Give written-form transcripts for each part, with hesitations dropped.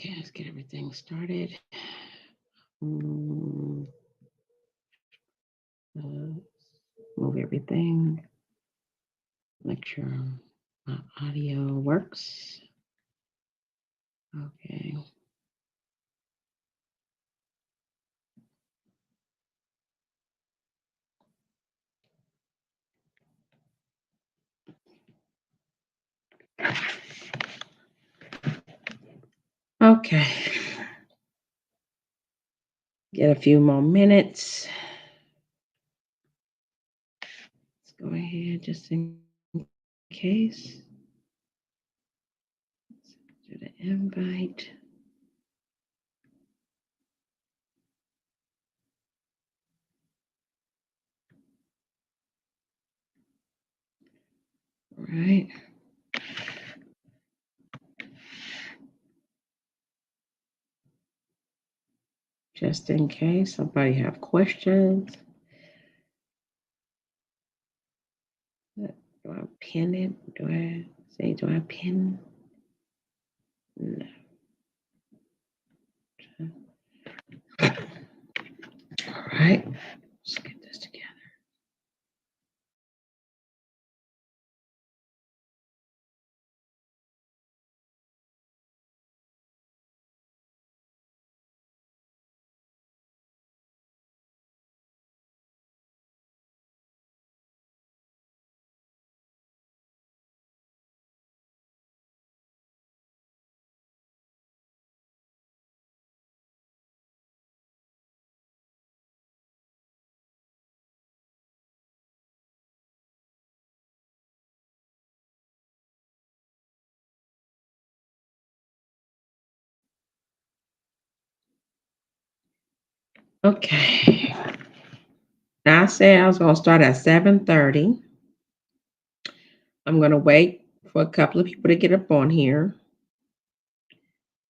Okay, let's get everything started. Mm, move everything. Make sure my audio works. Okay. Okay. Get a few more minutes. Let's go ahead just in case. Do the invite. All right. Just in case somebody have questions. Do I pin it? Do I pin? No. All right. Let's get this together. Okay. Now I said I was going to start at 7:30. I'm going to wait for a couple of people to get up on here.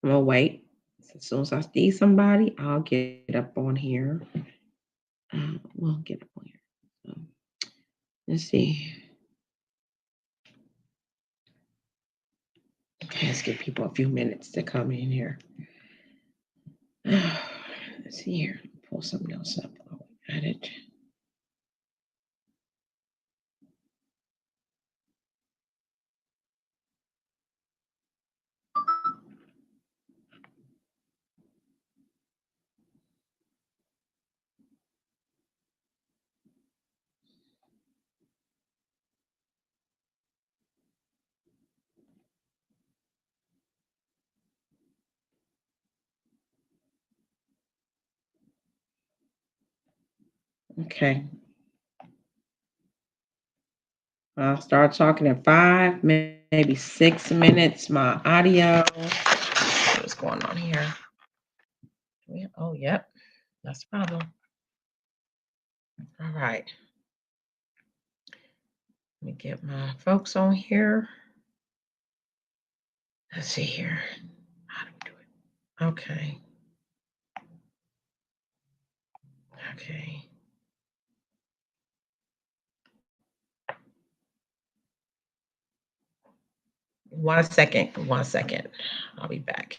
I'm going to wait. As soon as I see somebody, I'll get up on here. We'll get up on here. So, let's see. Okay, let's give people a few minutes to come in here. Let's see here. Pull something else up. Oh, got it. Okay. I'll start talking in 5, maybe 6 minutes. My audio. What's going on here? Oh, yep. That's the problem. All right. Let me get my folks on here. Let's see here. How do we do it? Okay. Okay. 1 second. 1 second. I'll be back.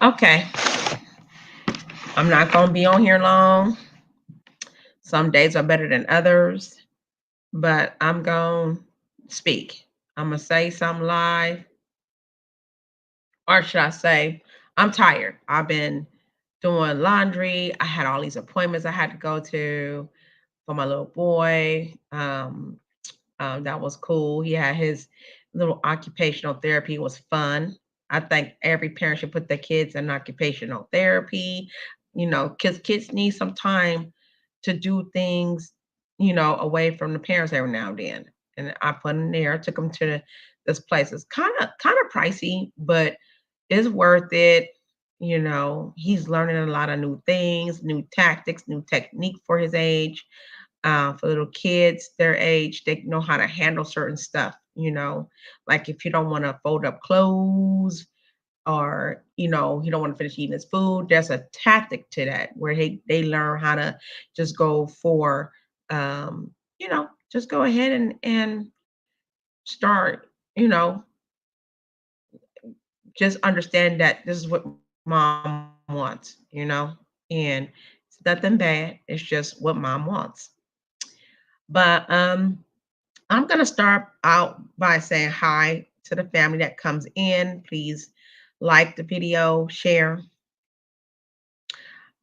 Okay. I'm not going to be on here long. Some days are better than others, but I'm going to speak. I'm going to say something live. Or should I say, I'm tired. I've been doing laundry. I had all these appointments I had to go to for my little boy. That was cool. He had his little occupational therapy. It was fun. I think every parent should put their kids in occupational therapy, because kids need some time to do things, away from the parents every now and then. And I put them there, took them to this place is kind of pricey, but it's worth it. He's learning a lot of new things, new tactics, new technique for his age. For little kids their age, they know how to handle certain stuff. Like if you don't want to fold up clothes, or he don't want to finish eating his food, there's a tactic to that where they learn how to just go for just go ahead and start, just understand that this is what mom wants, and it's nothing bad, it's just what mom wants. But I'm going to start out by saying hi to the family that comes in. Please like the video, share.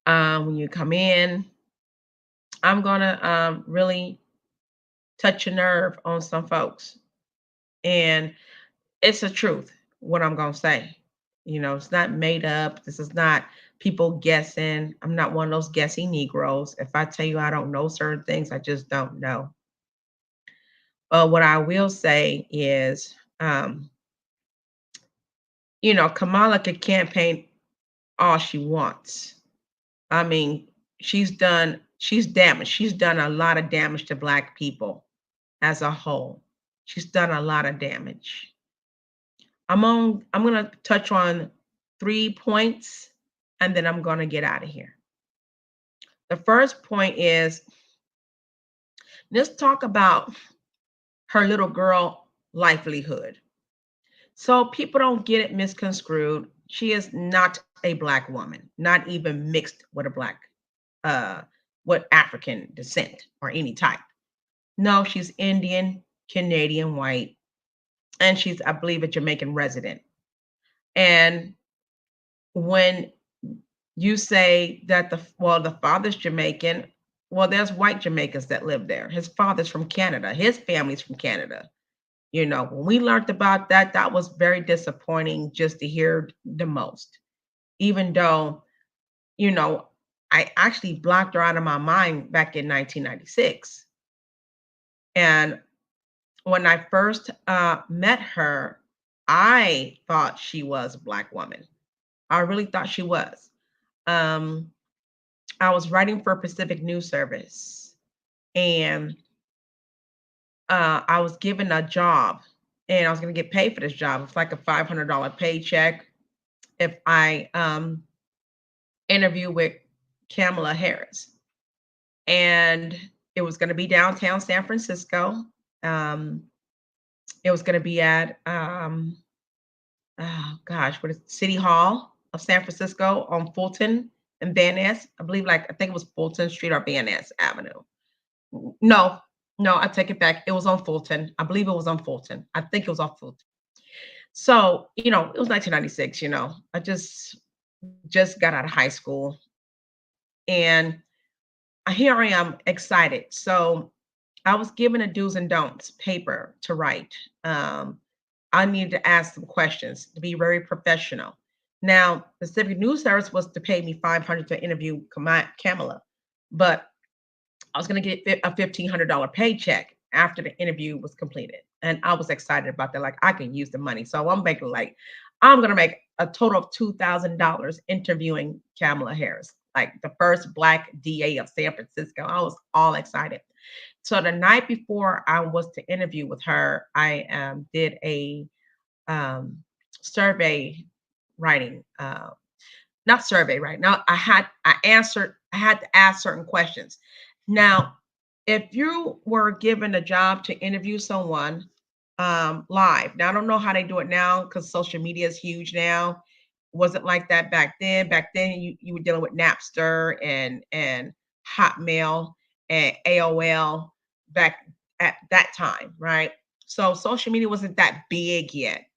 When you come in, I'm going to really touch a nerve on some folks. And it's the truth, what I'm going to say. It's not made up. This is not people guessing. I'm not one of those guessing Negroes. If I tell you I don't know certain things, I just don't know. What I will say is, Kamala could campaign all she wants. I mean, she's damaged. She's done a lot of damage to Black people as a whole. She's done a lot of damage. I'm gonna touch on 3 points and then I'm gonna get out of here. The first point is, let's talk about her little girl livelihood. So people don't get it misconstrued. She is not a Black woman, not even mixed with a Black, uh, with African descent or any type. No, she's Indian, Canadian, white, and she's, I believe, a Jamaican resident. And when you say that the father's Jamaican, well, there's white Jamaicans that live there. His father's from Canada. His family's from Canada. When we learned about that, that was very disappointing just to hear the most. Even though, you know, I actually blocked her out of my mind back in 1996. And when I first met her, I thought she was a Black woman. I really thought she was. Um, I was writing for Pacific News Service, and I was given a job, and I was going to get paid for this job. It's like a $500 paycheck if I interview with Kamala Harris, and it was going to be downtown San Francisco. Um, it was going to be at oh gosh, what is it? City Hall of San Francisco on Fulton and Van Ness. I think it was Fulton Street or Van Ness Avenue. No, no, I take it back. It was on Fulton. I believe it was on Fulton. I think it was on Fulton. So, it was 1996, I just got out of high school, and here I am excited. So I was given a do's and don'ts paper to write. I needed to ask some questions to be very professional. Now, Pacific News Service was to pay me 500 to interview Kamala, but I was going to get a $1,500 paycheck after the interview was completed. And I was excited about that. Like, I can use the money. So I'm going to make a total of $2,000 interviewing Kamala Harris, like the first Black DA of San Francisco. I was all excited. So the night before I was to interview with her, I did a survey writing. Not survey right now. I had to ask certain questions. Now, if you were given a job to interview someone live, now I don't know how they do it now because social media is huge now. Wasn't like that back then. Back then, you were dealing with Napster and Hotmail and AOL back at that time, right? So social media wasn't that big yet.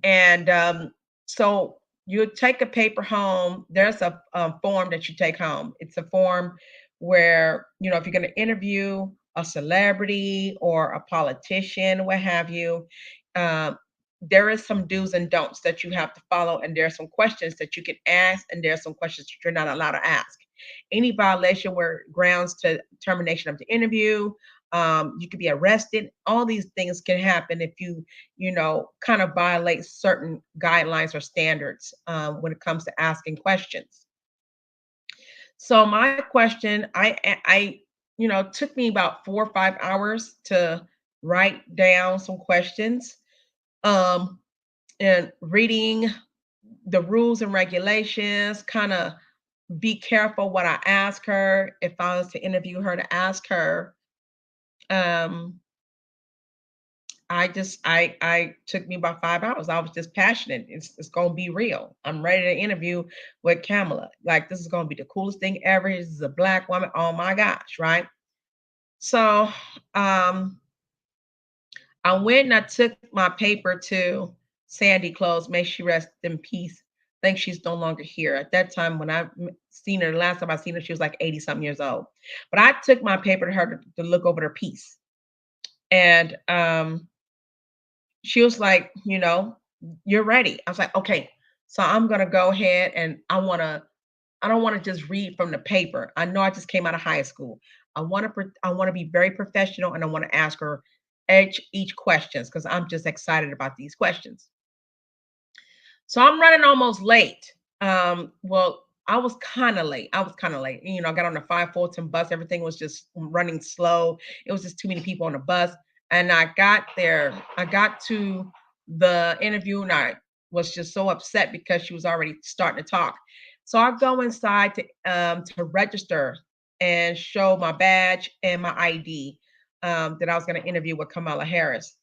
And so you take a paper home. There's a form that you take home. It's a form where, if you're going to interview a celebrity or a politician, what have you, um, there is some do's and don'ts that you have to follow. And there are some questions that you can ask, and there are some questions that you're not allowed to ask. Any violation were grounds to termination of the interview. You could be arrested. All these things can happen if kind of violate certain guidelines or standards when it comes to asking questions. So my question, took me about 4 or 5 hours to write down some questions, um, and reading the rules and regulations, kind of be careful what I ask her if I was to interview her to ask her. Um, I took me about 5 hours. I was just passionate. It's gonna be real. I'm ready to interview with Kamala. Like this is gonna be the coolest thing ever. This is a black woman. Oh my gosh, right? So um I went and I took my paper to Sandy Close. May she rest in peace. I think she's no longer here. At that time, when seen her, the last time I seen her, she was like 80 something years old. But I took my paper to her to look over her piece. And she was like, you're ready. I was like, okay. So I'm gonna go ahead and I don't want to just read from the paper. I know I just came out of high school. I want to be very professional and I want to ask her each questions because I'm just excited about these questions. So I'm running almost late. Well, I was kind of late. I was kind of late. I got on the 514 bus. Everything was just running slow. It was just too many people on the bus. And I got there. I got to the interview and I was just so upset because she was already starting to talk. So I go inside to register and show my badge and my ID that I was going to interview with Kamala Harris.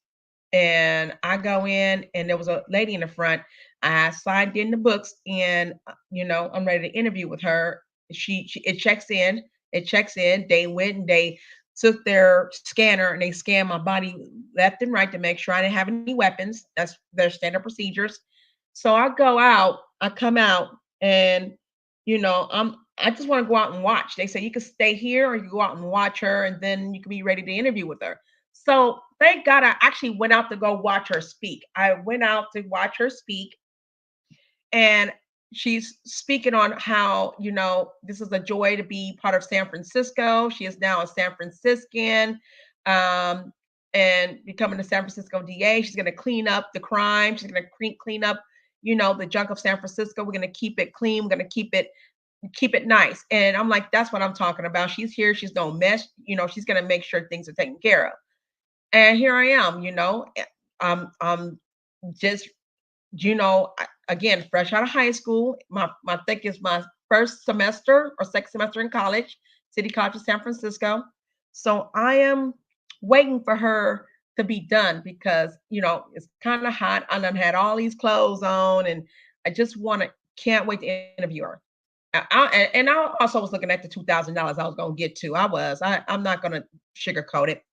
And I go in, and there was a lady in the front. I signed in the books, and I'm ready to interview with her. She it checks in. It checks in. They went and they took their scanner and they scanned my body left and right to make sure I didn't have any weapons. That's their standard procedures. So I go out. I come out, and I just want to go out and watch. They say you can stay here or you go out and watch her, and then you can be ready to interview with her. So thank God I actually went out to go watch her speak. I went out to watch her speak, and she's speaking on how, this is a joy to be part of San Francisco. She is now a San Franciscan, um, and becoming a San Francisco DA. She's going to clean up the crime. She's going to clean up, the junk of San Francisco. We're going to keep it clean. We're going to keep it nice. And I'm like, that's what I'm talking about. She's here. She's no mess. She's going to make sure things are taken care of. And here I am, I'm just, again, fresh out of high school. I think it's my first semester or second semester in college, City College of San Francisco. So I am waiting for her to be done because, it's kind of hot. I done had all these clothes on and I just can't wait to interview her. And I also was looking at the $2,000 I was going to get to. I'm not going to sugarcoat it.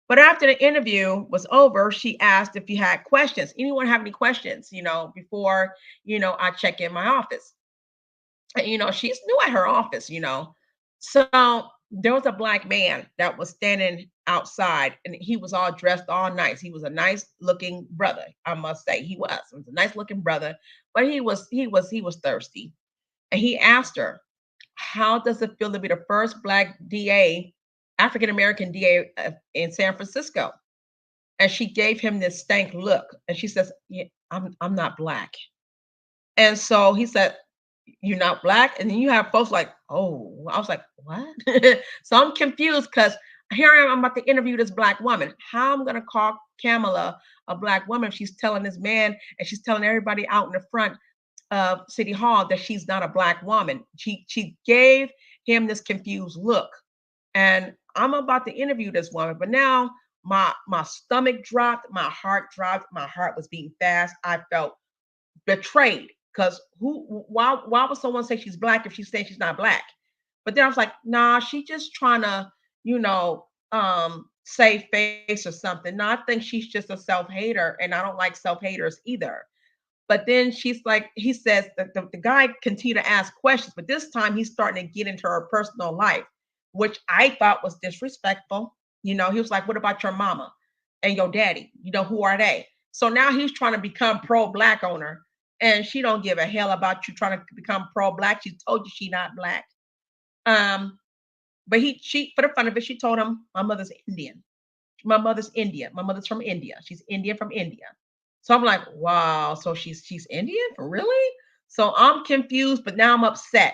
But after the interview was over, she asked if you had questions. Anyone have any questions, before, I check in my office. And, she's new at her office. So there was a black man that was standing outside and he was all dressed all nice. He was a nice looking brother, I must say. He was a nice looking brother, but he was thirsty. And he asked her, how does it feel to be the first black DA, African American DA in San Francisco? And she gave him this stank look. And she says, yeah, I'm not black. And so he said, you're not black? And then you have folks like, oh, I was like, what? So I'm confused because here I am, I'm about to interview this black woman. How I'm gonna call Kamala a black woman if she's telling this man and she's telling everybody out in the front of City Hall that she's not a black woman. She gave him this confused look. And I'm about to interview this woman, but now my stomach dropped, my heart dropped, my heart was beating fast. I felt betrayed because why would someone say she's black if she's saying she's not black? But then I was like, nah, she just trying to, save face or something. No, I think she's just a self-hater, and I don't like self-haters either. But then he says that the guy continued to ask questions, but this time he's starting to get into her personal life, which I thought was disrespectful. He was like, what about your mama and your daddy? Who are they? So now he's trying to become pro-black on her. And she don't give a hell about you trying to become pro-black. She told you she not black. Um, But she, for the fun of it, she told him, my mother's Indian. My mother's Indian. My mother's from India. She's Indian from India. So I'm like, wow. So she's Indian for really? So I'm confused, but now I'm upset.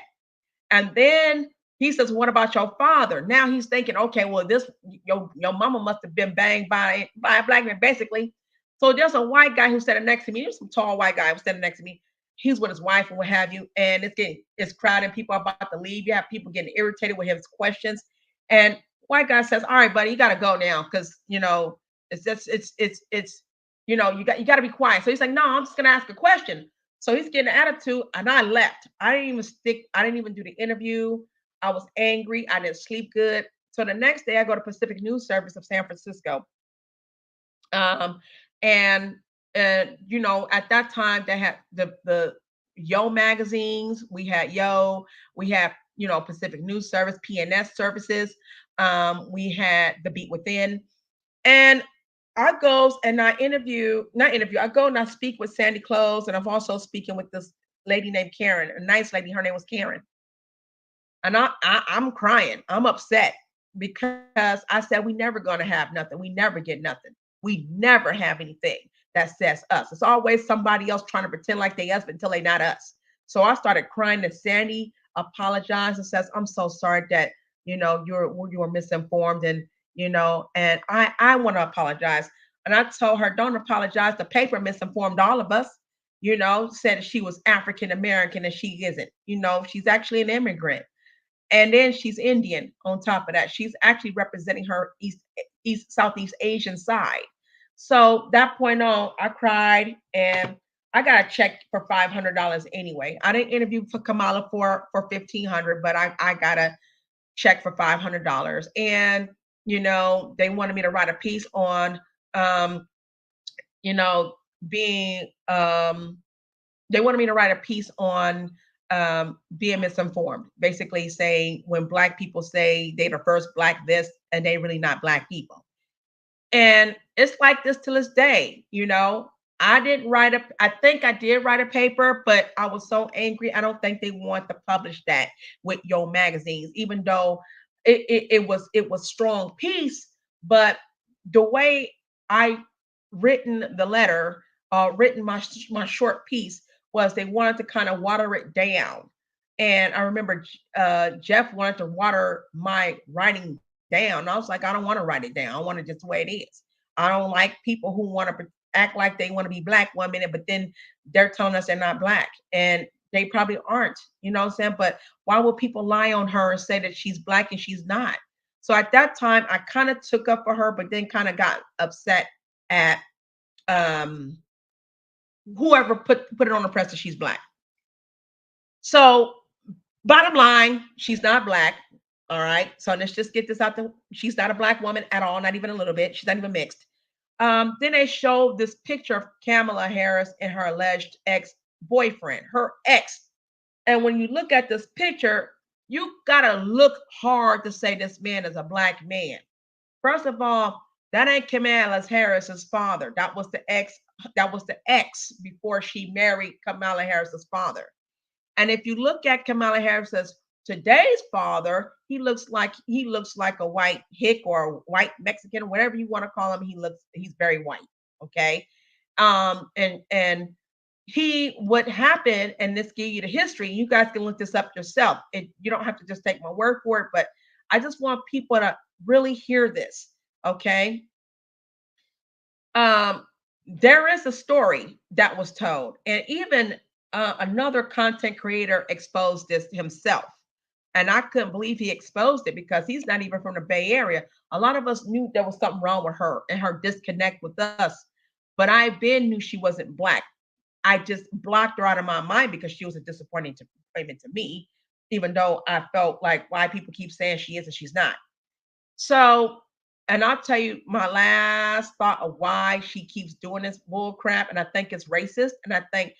And then he says, "What about your father?" Now he's thinking, okay, well, this your mama must have been banged by a black man, basically. So there's a white guy who's standing next to me. There's some tall white guy who's standing next to me. He's with his wife and what have you, and it's crowded. People are about to leave. You have people getting irritated with his questions, and white guy says, "All right, buddy, you got to go now because it's just it's you got to be quiet." So he's like, "No, I'm just gonna ask a question." So he's getting an attitude, and I left. I didn't even stick. I didn't even do the interview. I was angry. I didn't sleep good. So the next day, I go to Pacific News Service of San Francisco, um, and at that time they had the Yo magazines. We had Yo. We had Pacific News Service, PNS services. We had The Beat Within, and I goes and I interview, not interview, I go and I speak with Sandy Close, and I'm also speaking with this lady named Karen, a nice lady. Her name was Karen. And I'm crying. I'm upset because I said we never gonna have nothing. We never get nothing. We never have anything that says us. It's always somebody else trying to pretend like they us until they not us. So I started crying, and Sandy apologized and says, "I'm so sorry that you were misinformed, and and I want to apologize." And I told her, "Don't apologize. The paper misinformed all of us. Said she was African American and she isn't. She's actually an immigrant." And then she's Indian on top of that. She's actually representing her Southeast Asian side. So that point on, I cried, and I got a check for $500 anyway. I didn't interview for Kamala for 1,500, but I got a check for $500. And they wanted me to write a piece on um, you know, being they wanted me to write a piece on being misinformed, basically saying when black people say they the first black this and they really not black people. And it's like this to this day. I didn't write a, I think I did write a paper, but I was so angry. I don't think they want to publish that with your magazines, even though it was strong piece. But the way I written the letter, written my short piece, was they wanted to kind of water it down. And I remember Jeff wanted to water my writing down. I was like, I don't want to write it down. I want it just the way it is. I don't like people who want to act like they want to be black one minute, but then they're telling us they're not black. And they probably aren't, you know what I'm saying? But why would people lie on her and say that she's black and she's not? So at that time, I kind of took up for her, but then kind of got upset at um, whoever put it on the press that she's black. So bottom line, she's not black. All right. So let's just get this out there. She's not a black woman at all, not even a little bit. She's not even mixed. Then they showed this picture of Kamala Harris and her alleged ex-boyfriend, her ex. And when you look at this picture, you gotta look hard to say this man is a black man. First of all, that ain't Kamala Harris's father. That was the ex. That was the ex before she married Kamala Harris's father. And if you look at Kamala Harris's today's father, he looks like a white hick or a white Mexican or whatever you want to call him. He's very white. Okay. And he what happened, and this give you the history. You guys can look this up yourself. You don't have to just take my word for it, but I just want people to really hear this. Okay. um, there is a story that was told, and even another content creator exposed this himself. And I couldn't believe he exposed it because he's not even from the Bay Area. A lot of us knew there was something wrong with her and her disconnect with us, but I been knew she wasn't black. I just blocked her out of my mind because she was a disappointment to me, even though I felt like why people keep saying she is and she's not. So, and I'll tell you my last thought of why she keeps doing this bull crap. And I think it's racist. And I think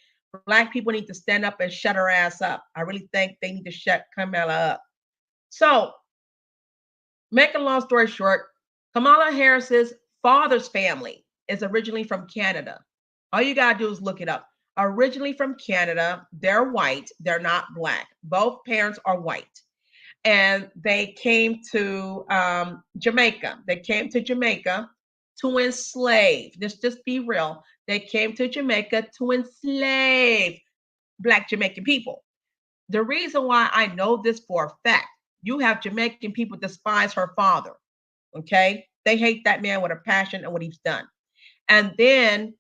black people need to stand up and shut her ass up. I really think they need to shut Kamala up. So, make a long story short, Kamala Harris's father's family is originally from Canada. All you got to do is look it up. Originally from Canada, they're white, they're not black. Both parents are white. and they came to Jamaica. They came to Jamaica to enslave. Let's just be real. They came to Jamaica to enslave Black Jamaican people. The reason why I know this for a fact, you have Jamaican people despise her father. Okay, they hate that man with a passion and what he's done. And then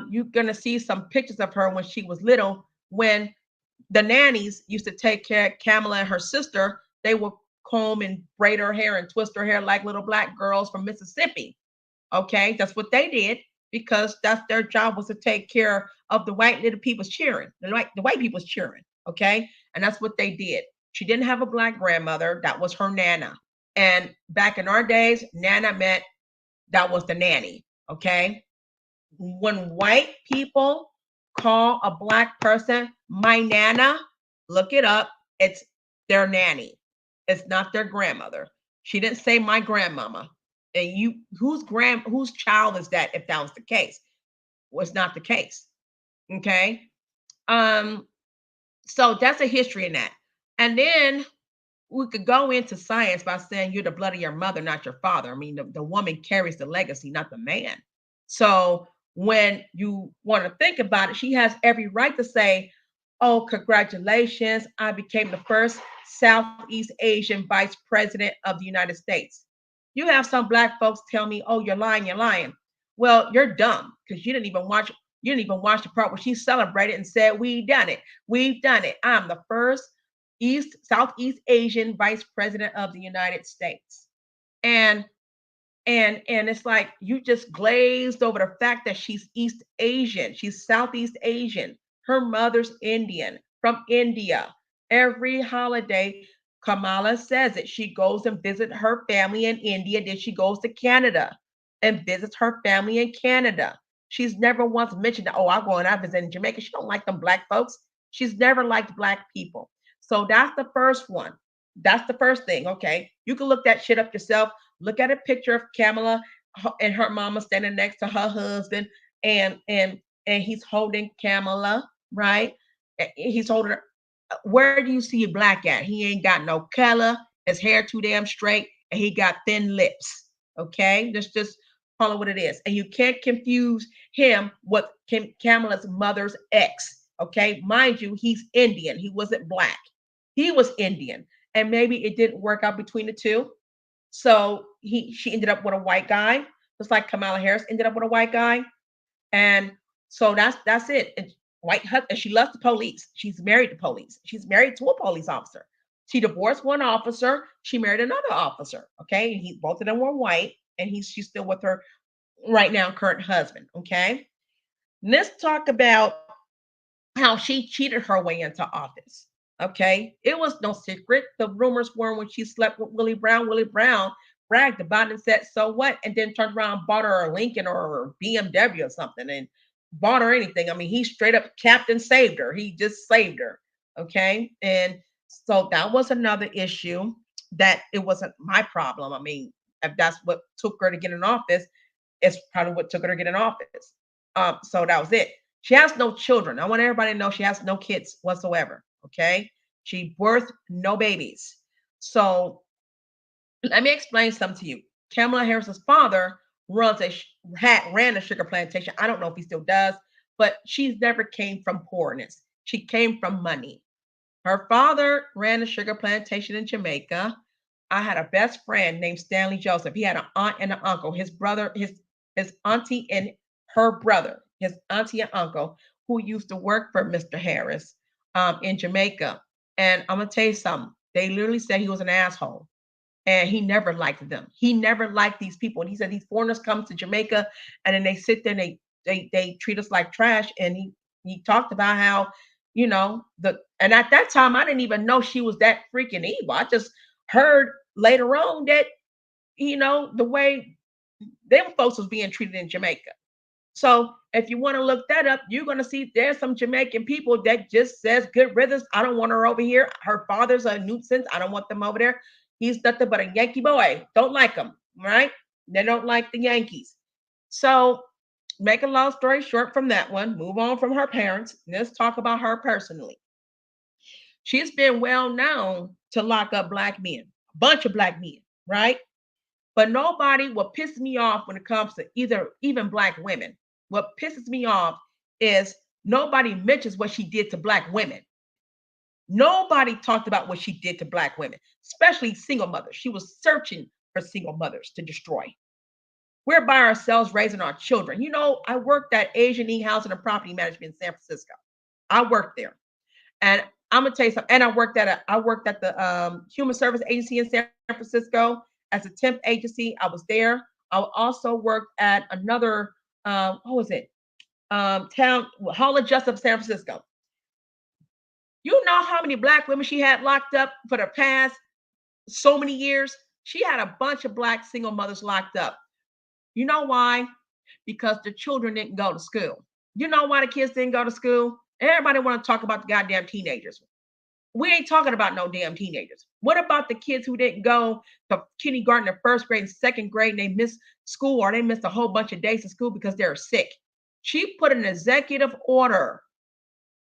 you're gonna see some pictures of her when she was little, when the nannies used to take care of Kamala and her sister. They would comb and braid her hair and twist her hair like little Black girls from Mississippi. Okay, that's what they did because that's their job, was to take care of the white little people's cheering, the white people's cheering. Okay, and that's what they did. She didn't have a Black grandmother. That was her nana. And back in our days, nana meant that was the nanny. Okay, when white people call a Black person my nana, look it up. It's their nanny. It's not their grandmother. She didn't say my grandmama. And you, whose child is that? If that was the case, was not the case. Okay. Um. So that's a history in that. And then we could go into science by saying you're the blood of your mother, not your father. I mean, the woman carries the legacy, not the man. So when you want to think about it, she has every right to say, "Oh, congratulations, I became the first Southeast Asian vice president of the United States." You have some Black folks tell me, "Oh, you're lying, you're lying." Well, you're dumb because you didn't even watch. You didn't even watch the part where she celebrated and said, "We done it. We've done it. I'm the first Southeast Asian vice president of the United States." And and it's like you just glazed over the fact that she's East Asian. She's Southeast Asian. Her mother's Indian from India. Every holiday, Kamala says it. She goes and visits her family in India. Then she goes to Canada and visits her family in Canada. She's never once mentioned that, oh, I'm going out visiting Jamaica. She don't like them Black folks. She's never liked Black people. So that's the first one. That's the first thing. Okay. You can look that shit up yourself. Look at a picture of Kamala and her mama standing next to her husband, and and he's holding Kamala, right? He's holding her. Where do you see Black at? He ain't got no color. His hair too damn straight, and he got thin lips. Okay, just call it what it is. And you can't confuse him with Kamala's mother's ex. Okay, mind you, he's Indian. He wasn't Black. He was Indian, and maybe it didn't work out between the two, so she ended up with a white guy, just like Kamala Harris ended up with a white guy. And so that's it. And and she loves the police. She's married to police. She's married to a police officer. She divorced one officer. She married another officer. Okay, and both of them were white, and she's still with her right now current husband. Okay, let's talk about how she cheated her way into office. Okay, it was no secret. The rumors were when she slept with Willie Brown bragged about it and said, "So what?" And then turned around and bought her a Lincoln or a BMW or something, and bought her anything. I mean, he straight up Captain saved her. He just saved her. Okay, and so that was another issue. That it wasn't my problem. I mean, if that's what took her to get in office, it's probably what took her to get in office. So that was it. She has no children. I want everybody to know she has no kids whatsoever. Okay. She birthed no babies. So let me explain something to you. Kamala Harris's father ran a sugar plantation. I don't know if he still does, but she's never came from poorness. She came from money. Her father ran a sugar plantation in Jamaica. I had a best friend named Stanley Joseph. He had an aunt and an uncle. His brother, his auntie and her brother, his auntie and uncle, who used to work for Mr. Harris in Jamaica. And I'm gonna tell you something. They literally said he was an asshole, and he never liked them. He never liked these people. And he said these foreigners come to Jamaica, and then they sit there and they treat us like trash. And he talked about how, and at that time I didn't even know she was that freaking evil. I just heard later on that, the way them folks was being treated in Jamaica. So if you want to look that up, you're going to see there's some Jamaican people that just says good riddance. I don't want her over here. Her father's a nuisance. I don't want them over there. He's nothing but a Yankee boy. Don't like him, right? They don't like the Yankees. So make a long story short from that one, move on from her parents. Let's talk about her personally. She's been well known to lock up black men, a bunch of black men, right? But nobody, what pisses me off when it comes to even black women, what pisses me off is nobody mentions what she did to black women. Nobody talked about what she did to black women, especially single mothers. She was searching for single mothers to destroy. We're by ourselves raising our children. You know, I worked at Asian E Housing and Property Management in San Francisco. I worked there. And I'm gonna tell you something. And I worked at the Human Service Agency in San Francisco as a temp agency. I was there. I also worked at another what was it? Town Hall of Justice of San Francisco. You know how many black women she had locked up for the past so many years? She had a bunch of black single mothers locked up. You know why? Because the children didn't go to school. You know why the kids didn't go to school? Everybody want to talk about the goddamn teenagers. We ain't talking about no damn teenagers. What about the kids who didn't go to kindergarten or first grade and second grade and they missed school or they missed a whole bunch of days of school because they're sick? She put an executive order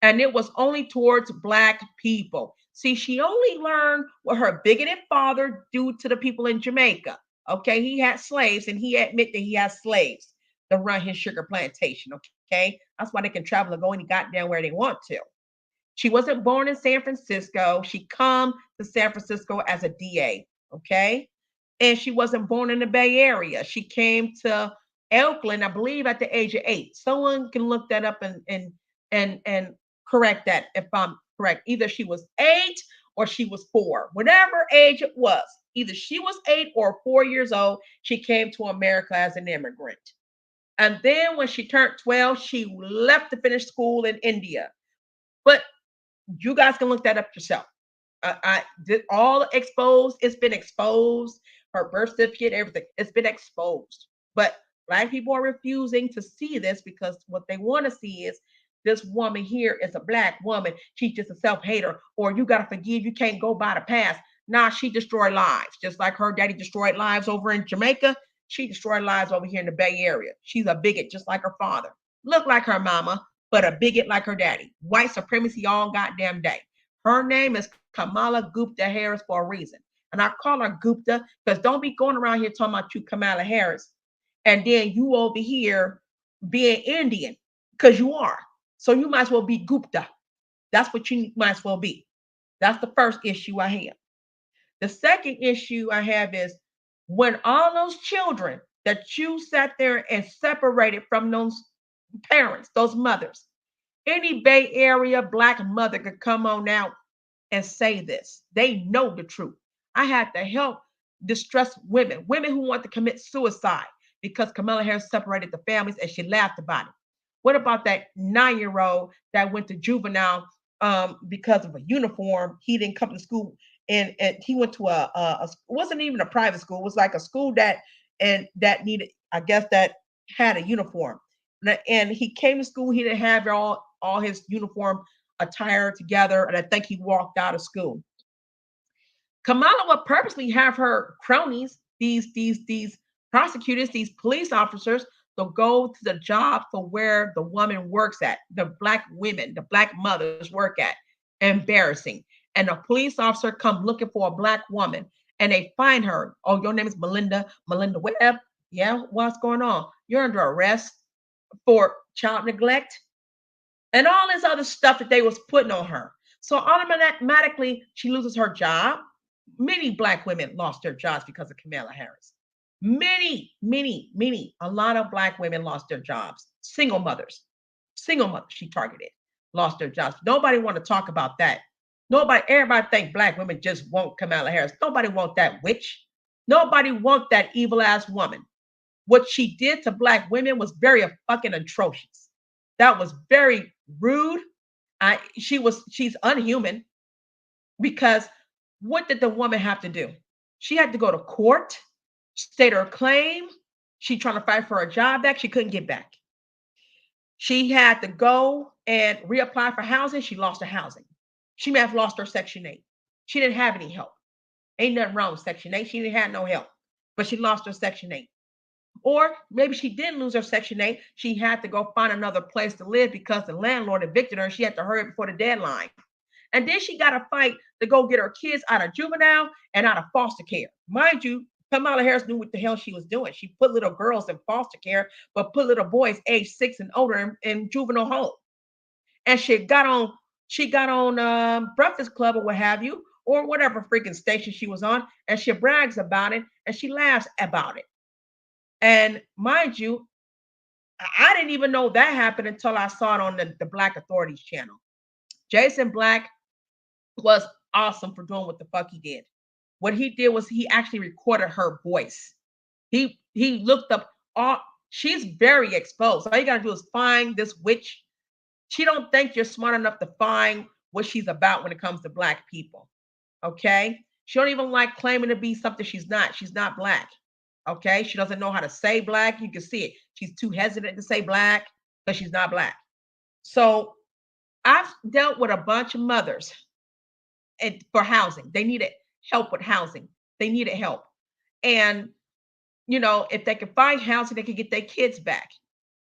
and it was only towards black people. See, she only learned what her bigoted father do to the people in Jamaica. Okay, he had slaves and he admitted that he has slaves to run his sugar plantation. Okay, that's why they can travel and go any goddamn where they want to. She wasn't born in San Francisco. She come to San Francisco as a DA, okay? And she wasn't born in the Bay Area. She came to Oakland, I believe, at the age of 8. Someone can look that up and correct that if I'm correct. Either she was 8 or she was 4. Whatever age it was, either she was 8 or 4 years old, she came to America as an immigrant. And then when she turned 12, she left to finish school in India. But you guys can look that up yourself. I did all exposed. It's been exposed. Her birth certificate, everything. It's been exposed. But black people are refusing to see this because what they want to see is this woman here is a black woman. She's just a self-hater, or you gotta forgive. You can't go by the past. Nah, she destroyed lives, just like her daddy destroyed lives over in Jamaica. She destroyed lives over here in the Bay Area. She's a bigot, just like her father. Look like her mama, but a bigot like her daddy. White supremacy all goddamn day. Her name is Kamala Gupta Harris for a reason. And I call her Gupta because don't be going around here talking about you Kamala Harris and then you over here being Indian because you are. So you might as well be Gupta. That's what you might as well be. That's the first issue I have. The second issue I have is when all those children that you sat there and separated from those parents, those mothers, any Bay Area black mother could come on out and say this. They know the truth. I had to help distressed women who want to commit suicide because Kamala Harris separated the families and she laughed about it. What about that 9-year-old that went to juvenile because of a uniform? He didn't come to school and he went to it wasn't even a private school. It was like a school that needed, I guess, that had a uniform. And he came to school. He didn't have all his uniform attire together, and I think he walked out of school. Kamala would purposely have her cronies, these prosecutors, these police officers, to go to the job for where the woman works at, the black women, the black mothers work at. Embarrassing. And a police officer come looking for a black woman and they find her. Oh, your name is Melinda Webb. Yeah, what's going on? You're under arrest for child neglect and all this other stuff that they was putting on her. So automatically she loses her job. Many black women lost their jobs because of Kamala Harris. Many, a lot of black women lost their jobs. Single mothers she targeted, lost their jobs. Nobody want to talk about that. Everybody think black women just want Kamala Harris. Nobody want that witch. Nobody want that evil ass woman. What she did to black women was very fucking atrocious. That was very rude. She's unhuman because what did the woman have to do? She had to go to court, state her claim. She trying to fight for her job back. She couldn't get back. She had to go and reapply for housing. She lost her housing. She may have lost her Section 8. She didn't have any help. Ain't nothing wrong with Section 8. She didn't have no help, but she lost her Section 8. Or maybe she didn't lose her Section 8. She had to go find another place to live because the landlord evicted her. She had to hurry before the deadline. And then she got to fight to go get her kids out of juvenile and out of foster care. Mind you, Kamala Harris knew what the hell she was doing. She put little girls in foster care, but put little boys age 6 and older in juvenile home. And she got on Breakfast Club or what have you, or whatever freaking station she was on, and she brags about it and she laughs about it. And mind you, I didn't even know that happened until I saw it on the Black Authorities channel. Jason Black was awesome for doing what the fuck he did. What he did was he actually recorded her voice. He looked up all. She's very exposed. All you gotta do is find this witch. She don't think you're smart enough to find what she's about when it comes to black people. Okay? She don't even like claiming to be something she's not. She's not black. Okay? She doesn't know how to say black. You can see it. She's too hesitant to say black because she's not black. So I've dealt with a bunch of mothers and for housing. They needed help with housing. They needed help. And if they could find housing, they could get their kids back.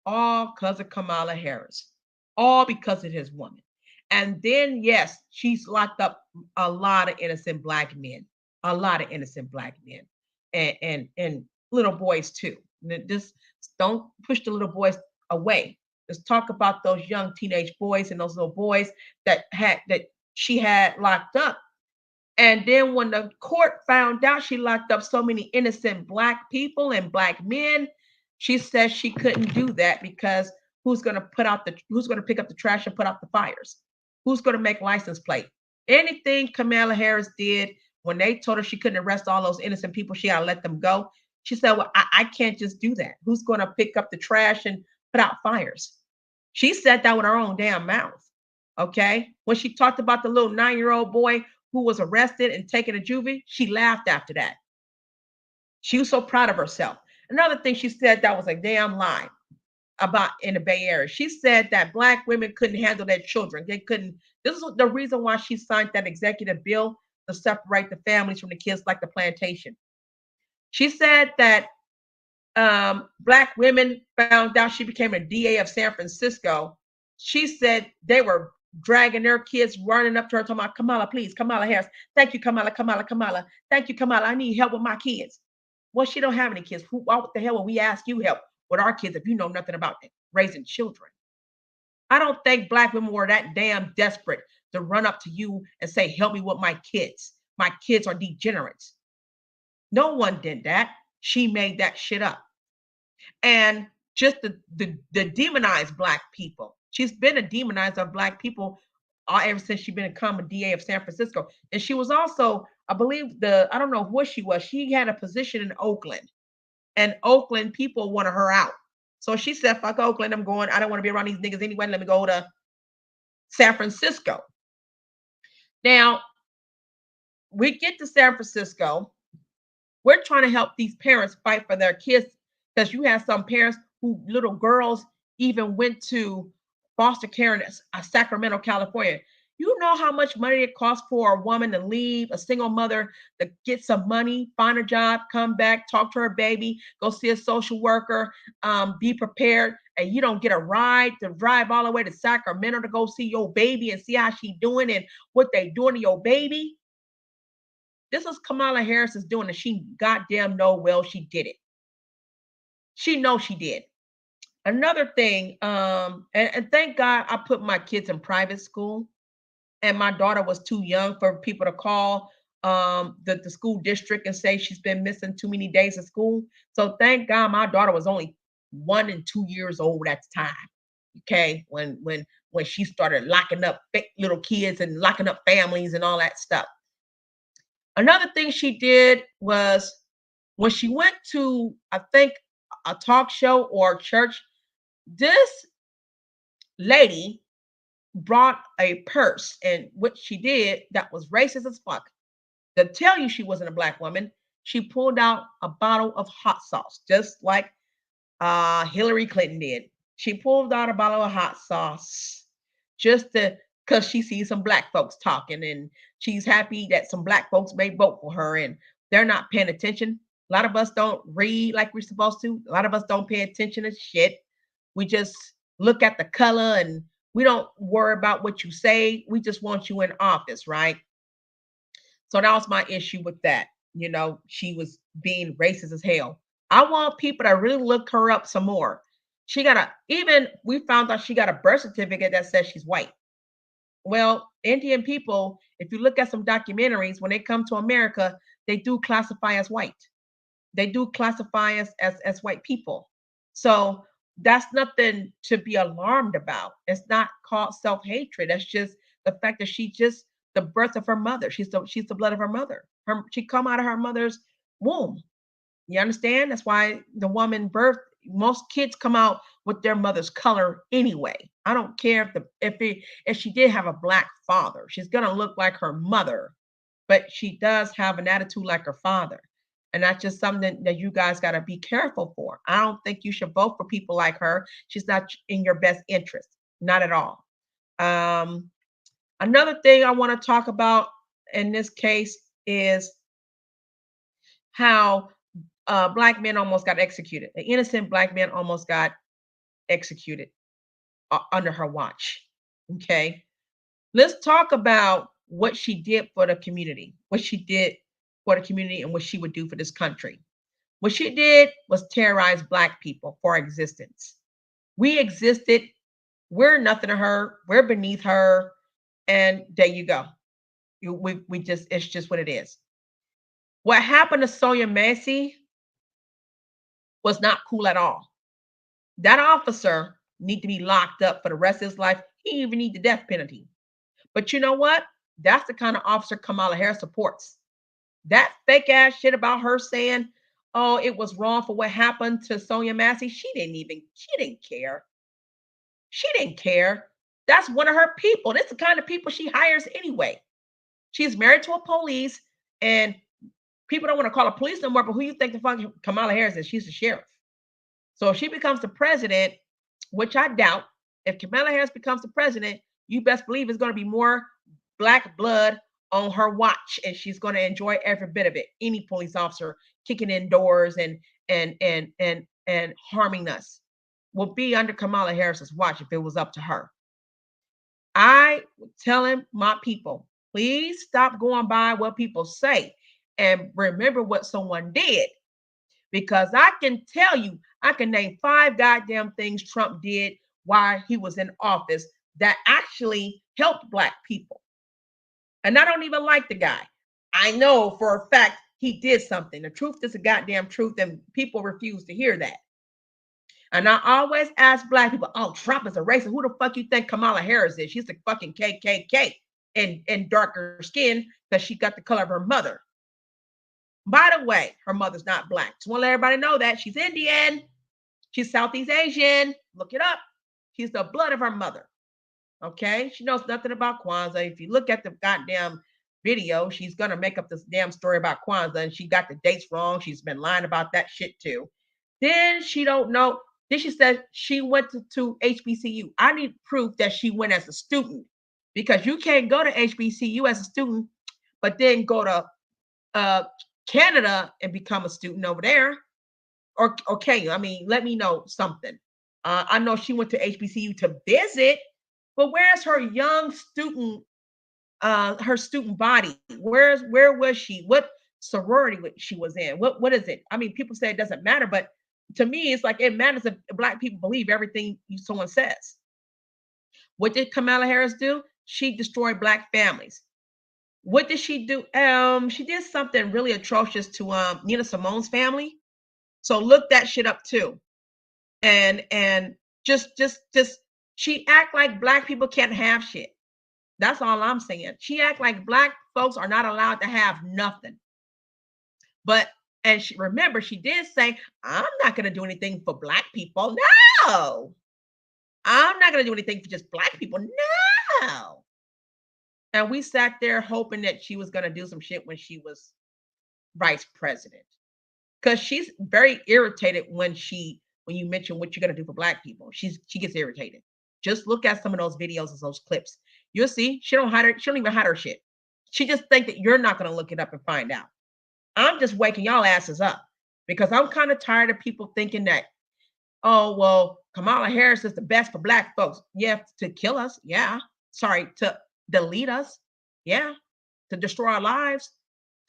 All because of Kamala Harris. All because of his woman. And then, yes, she's locked up a lot of innocent black men. A lot of innocent black men. And little boys too. Just don't push the little boys away. Let's talk about those young teenage boys and those little boys that she had locked up. And then when the court found out she locked up so many innocent black people and black men, she said she couldn't do that because who's going to pick up the trash and put out the fires? Who's going to make license plate? Anything Kamala Harris did when they told her she couldn't arrest all those innocent people, she got to let them go. She said, well, I can't just do that. Who's going to pick up the trash and put out fires? She said that with her own damn mouth. Okay. When she talked about the little 9-year-old boy who was arrested and taken to juvie, she laughed after that. She was so proud of herself. Another thing she said that was a damn lie about in the Bay Area. She said that black women couldn't handle their children. They couldn't. This is the reason why she signed that executive bill to separate the families from the kids like the plantation. She said that black women found out she became a DA of San Francisco. She said they were dragging their kids, running up to her, talking about Kamala, please, Kamala Harris. Thank you, Kamala, Kamala, Kamala. Thank you, Kamala. I need help with my kids. Well, she don't have any kids. Why the hell would we ask you help with our kids if you know nothing about raising children? I don't think black women were that damn desperate to run up to you and say, help me with my kids. My kids are degenerates. No one did that. She made that shit up. And just the demonize black people. She's been a demonizer of black people ever since she's been a DA of San Francisco. And she was also, I believe, I don't know what she was. She had a position in Oakland. And Oakland people wanted her out. So she said, fuck Oakland, I'm going. I don't want to be around these niggas anyway. Let me go to San Francisco. Now, we get to San Francisco. We're trying to help these parents fight for their kids because you have some parents who little girls even went to foster care in Sacramento, California. You know how much money it costs for a woman to leave, a single mother to get some money, find a job, come back, talk to her baby, go see a social worker, be prepared, and you don't get a ride to drive all the way to Sacramento to go see your baby and see how she's doing and what they doing to your baby. This is Kamala Harris is doing, and she goddamn know well she did it. She knows she did. Another thing, and thank God I put my kids in private school, and my daughter was too young for people to call the school district and say she's been missing too many days of school. So thank God my daughter was only 1 and 2 years old at the time. Okay, when she started locking up little kids and locking up families and all that stuff. Another thing she did was when she went to, I think, a talk show or church, this lady brought a purse, and what she did that was racist as fuck. To tell you she wasn't a black woman, she pulled out a bottle of hot sauce, just like Hillary Clinton did. She pulled out a bottle of hot sauce just to because she sees some black folks talking and she's happy that some black folks may vote for her and they're not paying attention. A lot of us don't read like we're supposed to. A lot of us don't pay attention to shit. We just look at the color and We don't worry about what you say. We just want you in office, right? So that was my issue with that. She was being racist as hell. I want people to really look her up some more. Even we found out she got a birth certificate that says she's white. Well, Indian people, if you look at some documentaries, when they come to America, they do classify as white. They do classify as white people. So that's nothing to be alarmed about. It's not called self-hatred. That's just the fact that she just the birth of her mother. She's the blood of her mother. She come out of her mother's womb. You understand? That's why the woman birth most kids come out with their mother's color anyway. I don't care if she did have a black father, she's gonna look like her mother, but she does have an attitude like her father. And that's just something that you guys got to be careful for. I don't think you should vote for people like her. She's not in your best interest, not at all. Um, Another thing I want to talk about in this case is how black men almost got executed. An innocent black man almost got executed under her watch. Okay. Let's talk about what she did for the community, what she did for the community, and what she would do for this country. What she did was terrorize Black people for existence. We existed. We're nothing to her. We're beneath her. And there you go. We just, it's just what it is. What happened to Sonia Massey was not cool at all. That officer need to be locked up for the rest of his life. He even need the death penalty. But you know what? That's the kind of officer Kamala Harris supports. That fake ass shit about her saying, oh, it was wrong for what happened to Sonia Massey. She didn't care. She didn't care. That's one of her people. That's the kind of people she hires anyway. She's married to a police, and people don't want to call her police no more, but who you think the fuck Kamala Harris is? She's the sheriff. So if she becomes the president, which I doubt, if Kamala Harris becomes the president, you best believe it's going to be more Black blood on her watch, and she's going to enjoy every bit of it. Any police officer kicking in doors and harming us will be under Kamala Harris's watch if it was up to her. I telling my people, please stop going by what people say and remember what someone did. Because I can tell you, I can name 5 goddamn things Trump did while he was in office that actually helped Black people. And I don't even like the guy. I know for a fact he did something. The truth is a goddamn truth, and people refuse to hear that. And I always ask Black people, oh, Trump is a racist. Who the fuck you think Kamala Harris is? She's the fucking KKK in darker skin because she got the color of her mother. By the way, her mother's not Black. Just want to let everybody know that. She's Indian. She's Southeast Asian. Look it up. She's the blood of her mother. Okay? She knows nothing about Kwanzaa. If you look at the goddamn video, she's going to make up this damn story about Kwanzaa, and she got the dates wrong. She's been lying about that shit too. Then she don't know. Then she said she went to HBCU. I need proof that she went as a student, because you can't go to HBCU as a student, but then go to Canada and become a student over there. Or okay, I mean, let me know something. I know she went to HBCU to visit, but where's her young student, her student body? Where was she? What sorority she was in? What is it? I mean, people say it doesn't matter, but to me, it's like it matters if Black people believe everything someone says. What did Kamala Harris do? She destroyed Black families. What did she do? She did something really atrocious to Nina Simone's family. So look that shit up too. And just she act like Black people can't have shit. That's all I'm saying. She act like Black folks are not allowed to have nothing. But and remember, she did say, I'm not going to do anything for Black people. No, I'm not going to do anything for just Black people. No. And we sat there hoping that she was going to do some shit when she was vice president. Because she's very irritated when you mention what you're going to do for Black people. She gets irritated. Just look at some of those videos and those clips. You'll see she don't even hide her shit. She just think that you're not going to look it up and find out. I'm just waking y'all asses up because I'm kind of tired of people thinking that, oh, well, Kamala Harris is the best for black folks. Yeah, to kill us. Yeah. Sorry, to delete us. Yeah. To destroy our lives.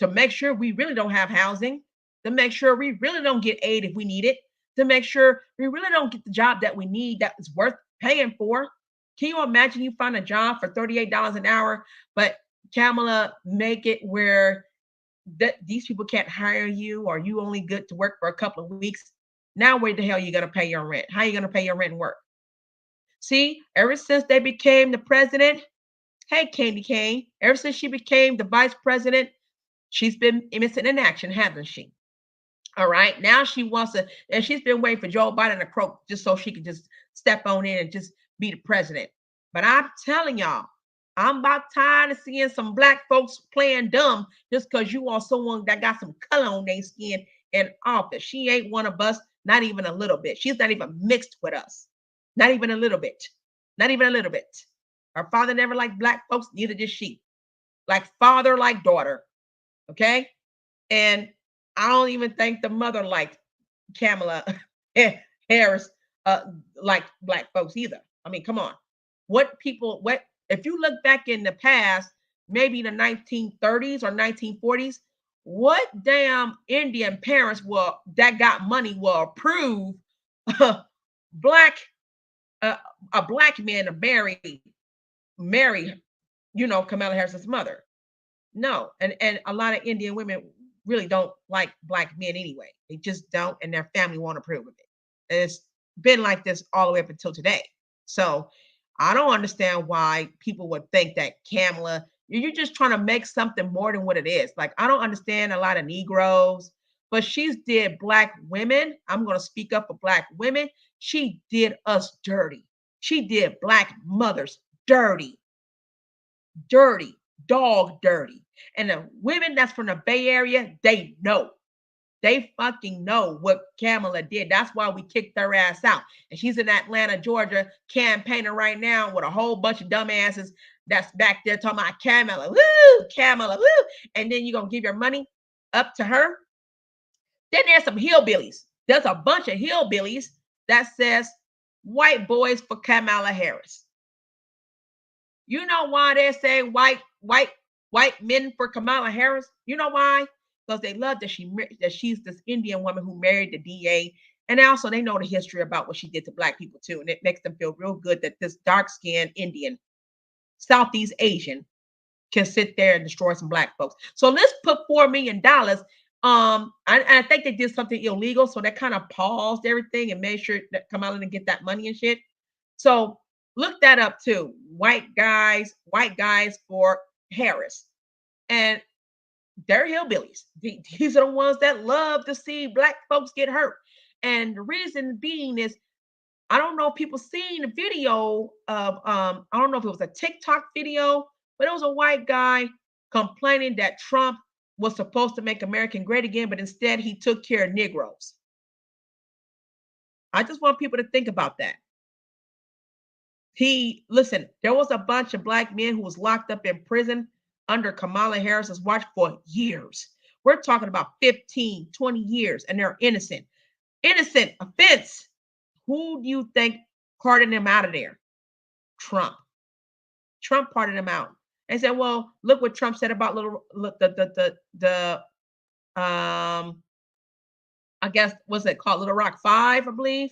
To make sure we really don't have housing. To make sure we really don't get aid if we need it. To make sure we really don't get the job that we need that is worth paying for. Can you imagine you find a job for $38 an hour, but Kamala make it where these people can't hire you, or you only good to work for a couple of weeks? Now where the hell are you going to pay your rent? How are you going to pay your rent and work? See, ever since they became the president, hey, Candy Cane, ever since she became the vice president, she's been missing in action, hasn't she? All right. Now she wants to, and she's been waiting for Joe Biden to croak just so she can just step on in and just be the president. But I'm telling y'all, I'm about tired of seeing some black folks playing dumb just because you want someone that got some color on their skin in office. She ain't one of us, not even a little bit. She's not even mixed with us. Not even a little bit. Not even a little bit. Her father never liked black folks, neither did she. Like father, like daughter. Okay. And I don't even think the mother liked Kamala Harris like black folks either. I mean, come on. What if you look back in the past, maybe the 1930s or 1940s, what damn Indian parents will that got money will approve black uh, a black man to marry, Kamala Harris's mother? No, and a lot of Indian women really don't like black men anyway. They just don't, and their family won't approve of it. And it's been like this all the way up until today. So I don't understand why people would think that Kamala, you're just trying to make something more than what it is. Like I don't understand a lot of Negroes, but she's did black women. I'm going to speak up for black women. She did us dirty. She did black mothers dirty, dirty, dog dirty. And the women that's from the Bay Area, they know. They fucking know what Kamala did. That's why we kicked her ass out. And she's in Atlanta, Georgia, campaigning right now with a whole bunch of dumbasses that's back there talking about Kamala. Woo, Kamala, woo. And then you're going to give your money up to her. Then there's some hillbillies. There's a bunch of hillbillies that says white boys for Kamala Harris. You know why they say white men for Kamala Harris? You know why? Because they love that she's this Indian woman who married the DA, and also they know the history about what she did to black people too, and it makes them feel real good that this dark-skinned Indian, Southeast Asian, can sit there and destroy some black folks. So let's put $4 million. I think they did something illegal, so that kind of paused everything and made sure that Kamala didn't get that money and shit. So look that up too. White guys for Harris. And they're hillbillies. These are the ones that love to see black folks get hurt. And the reason being is, I don't know if people seen the video of I don't know if it was a TikTok video, but it was a white guy complaining that Trump was supposed to make America great again, but instead he took care of Negroes. I just want people to think about that. Listen, there was a bunch of black men who was locked up in prison under Kamala Harris's watch for years. We're talking about 15, 20 years, and they're innocent. Innocent offense. Who do you think pardoned them out of there? Trump. Trump pardoned them out. And said, well, look what Trump said about I guess what's it called? Little Rock 5, I believe.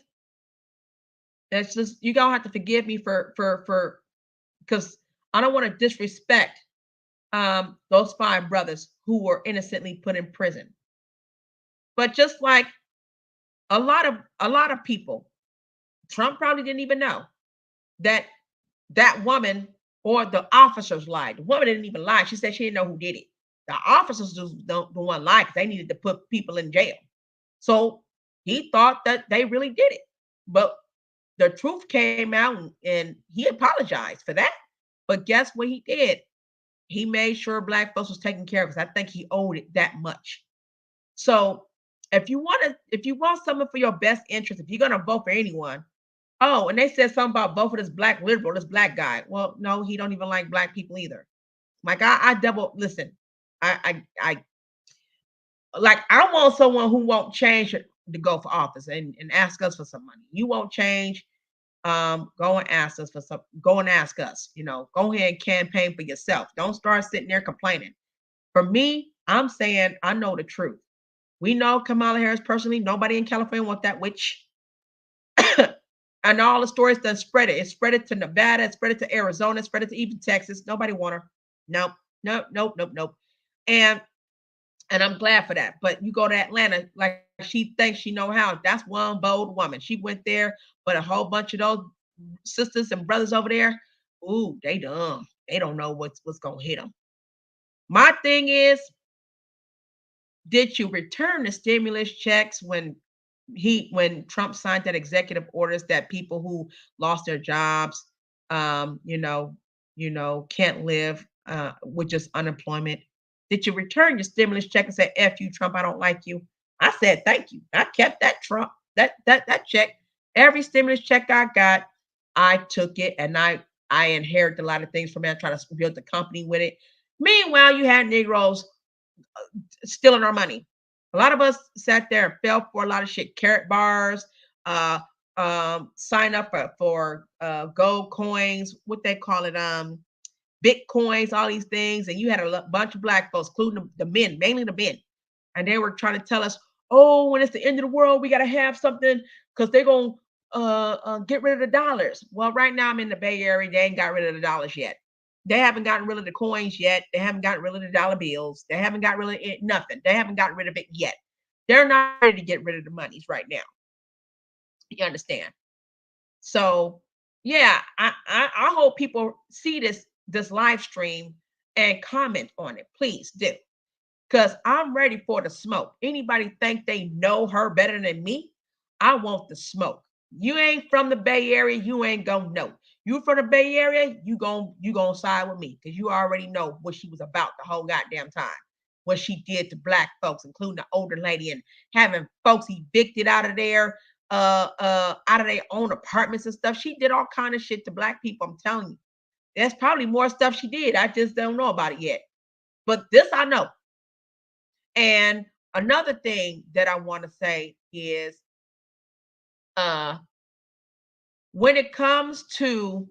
It's just, you gonna have to forgive me for because I don't want to disrespect those 5 brothers who were innocently put in prison. But just like a lot of people, Trump probably didn't even know that woman or the officers lied. The woman didn't even lie. She said she didn't know who did it. The officers the one lied because they needed to put people in jail. So he thought that they really did it. But the truth came out and he apologized for that. But guess what he did? He made sure black folks was taken care of because I think he owed it that much. So if you want something for your best interest, if you're gonna vote for anyone, oh, and they said something about vote for this black liberal, this black guy. Well, no, he don't even like black people either. Like I double listen. I like I want someone who won't change to go for office and ask us for some money. You won't change. Go and ask us for some. Go and ask us. Go ahead and campaign for yourself. Don't start sitting there complaining. For me, I'm saying I know the truth. We know Kamala Harris personally. Nobody in California wants that witch. And all the stories done spread it. It spread it to Nevada, it spread it to Arizona, it spread it to even Texas. Nobody want her. Nope, nope, nope, nope, nope. And I'm glad for that. But you go to Atlanta, like she thinks she know how. That's one bold woman. She went there, but a whole bunch of those sisters and brothers over there, ooh, they dumb. They don't know what's gonna hit them. My thing is, did you return the stimulus checks when Trump signed that executive orders that people who lost their jobs, um, you know, can't live with just unemployment? Did you return your stimulus check and say, "F you, Trump, I don't like you"? I said, "Thank you." I kept that Trump that check. Every stimulus check I got, I took it, and I inherited a lot of things from it. I tried to build the company with it. Meanwhile, you had Negroes stealing our money. A lot of us sat there and fell for a lot of shit. Carrot bars, uh, sign up for gold coins, what they call it, bitcoins, all these things, and you had a bunch of black folks, including the men, mainly the men, and they were trying to tell us, "Oh, when it's the end of the world, we got to have something because they're gonna get rid of the dollars." Well, right now I'm in the Bay Area; they ain't got rid of the dollars yet. They haven't gotten rid of the coins yet. They haven't gotten rid of the dollar bills. They haven't got rid of it, nothing. They haven't gotten rid of it yet. They're not ready to get rid of the monies right now. You understand? So yeah, I hope people see this live stream and comment on it. Please do. Because I'm ready for the smoke. Anybody think they know her better than me? I want the smoke. You ain't from the Bay Area, you ain't gonna know. You from the Bay Area, you gonna side with me because you already know what she was about the whole goddamn time. What she did to black folks, including the older lady, and having folks evicted out of their own apartments and stuff. She did all kind of shit to black people. I'm telling you. There's probably more stuff she did. I just don't know about it yet. But this I know. And another thing that I want to say is uh when it comes to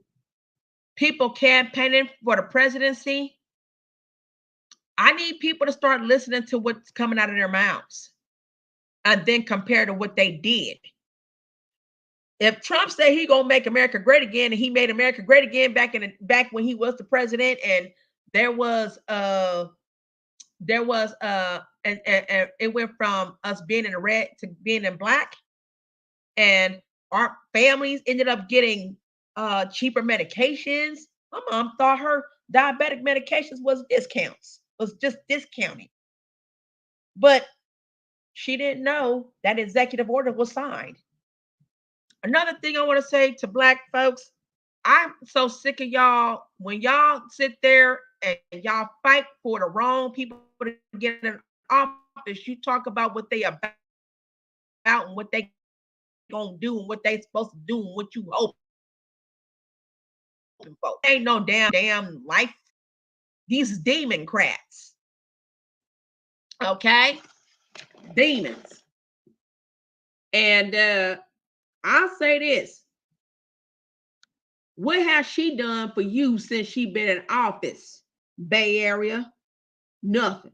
people campaigning for the presidency, I need people to start listening to what's coming out of their mouths and then compare to what they did. If Trump said he gonna make America great again, and he made America great again back when he was the president, and there was and it went from us being in the red to being in black, and our families ended up getting cheaper medications. My mom thought her diabetic medications was just discounting, but she didn't know that executive order was signed. Another thing I want to say to black folks, I'm so sick of y'all when y'all sit there and y'all fight for the wrong people to get in office. You talk about what they about and what they gonna do and what they supposed to do and what you hoping for. Ain't no damn life. These demon crats. Okay? Demons. And I'll say this. What has she done for you since she been in office? Bay Area? Nothing.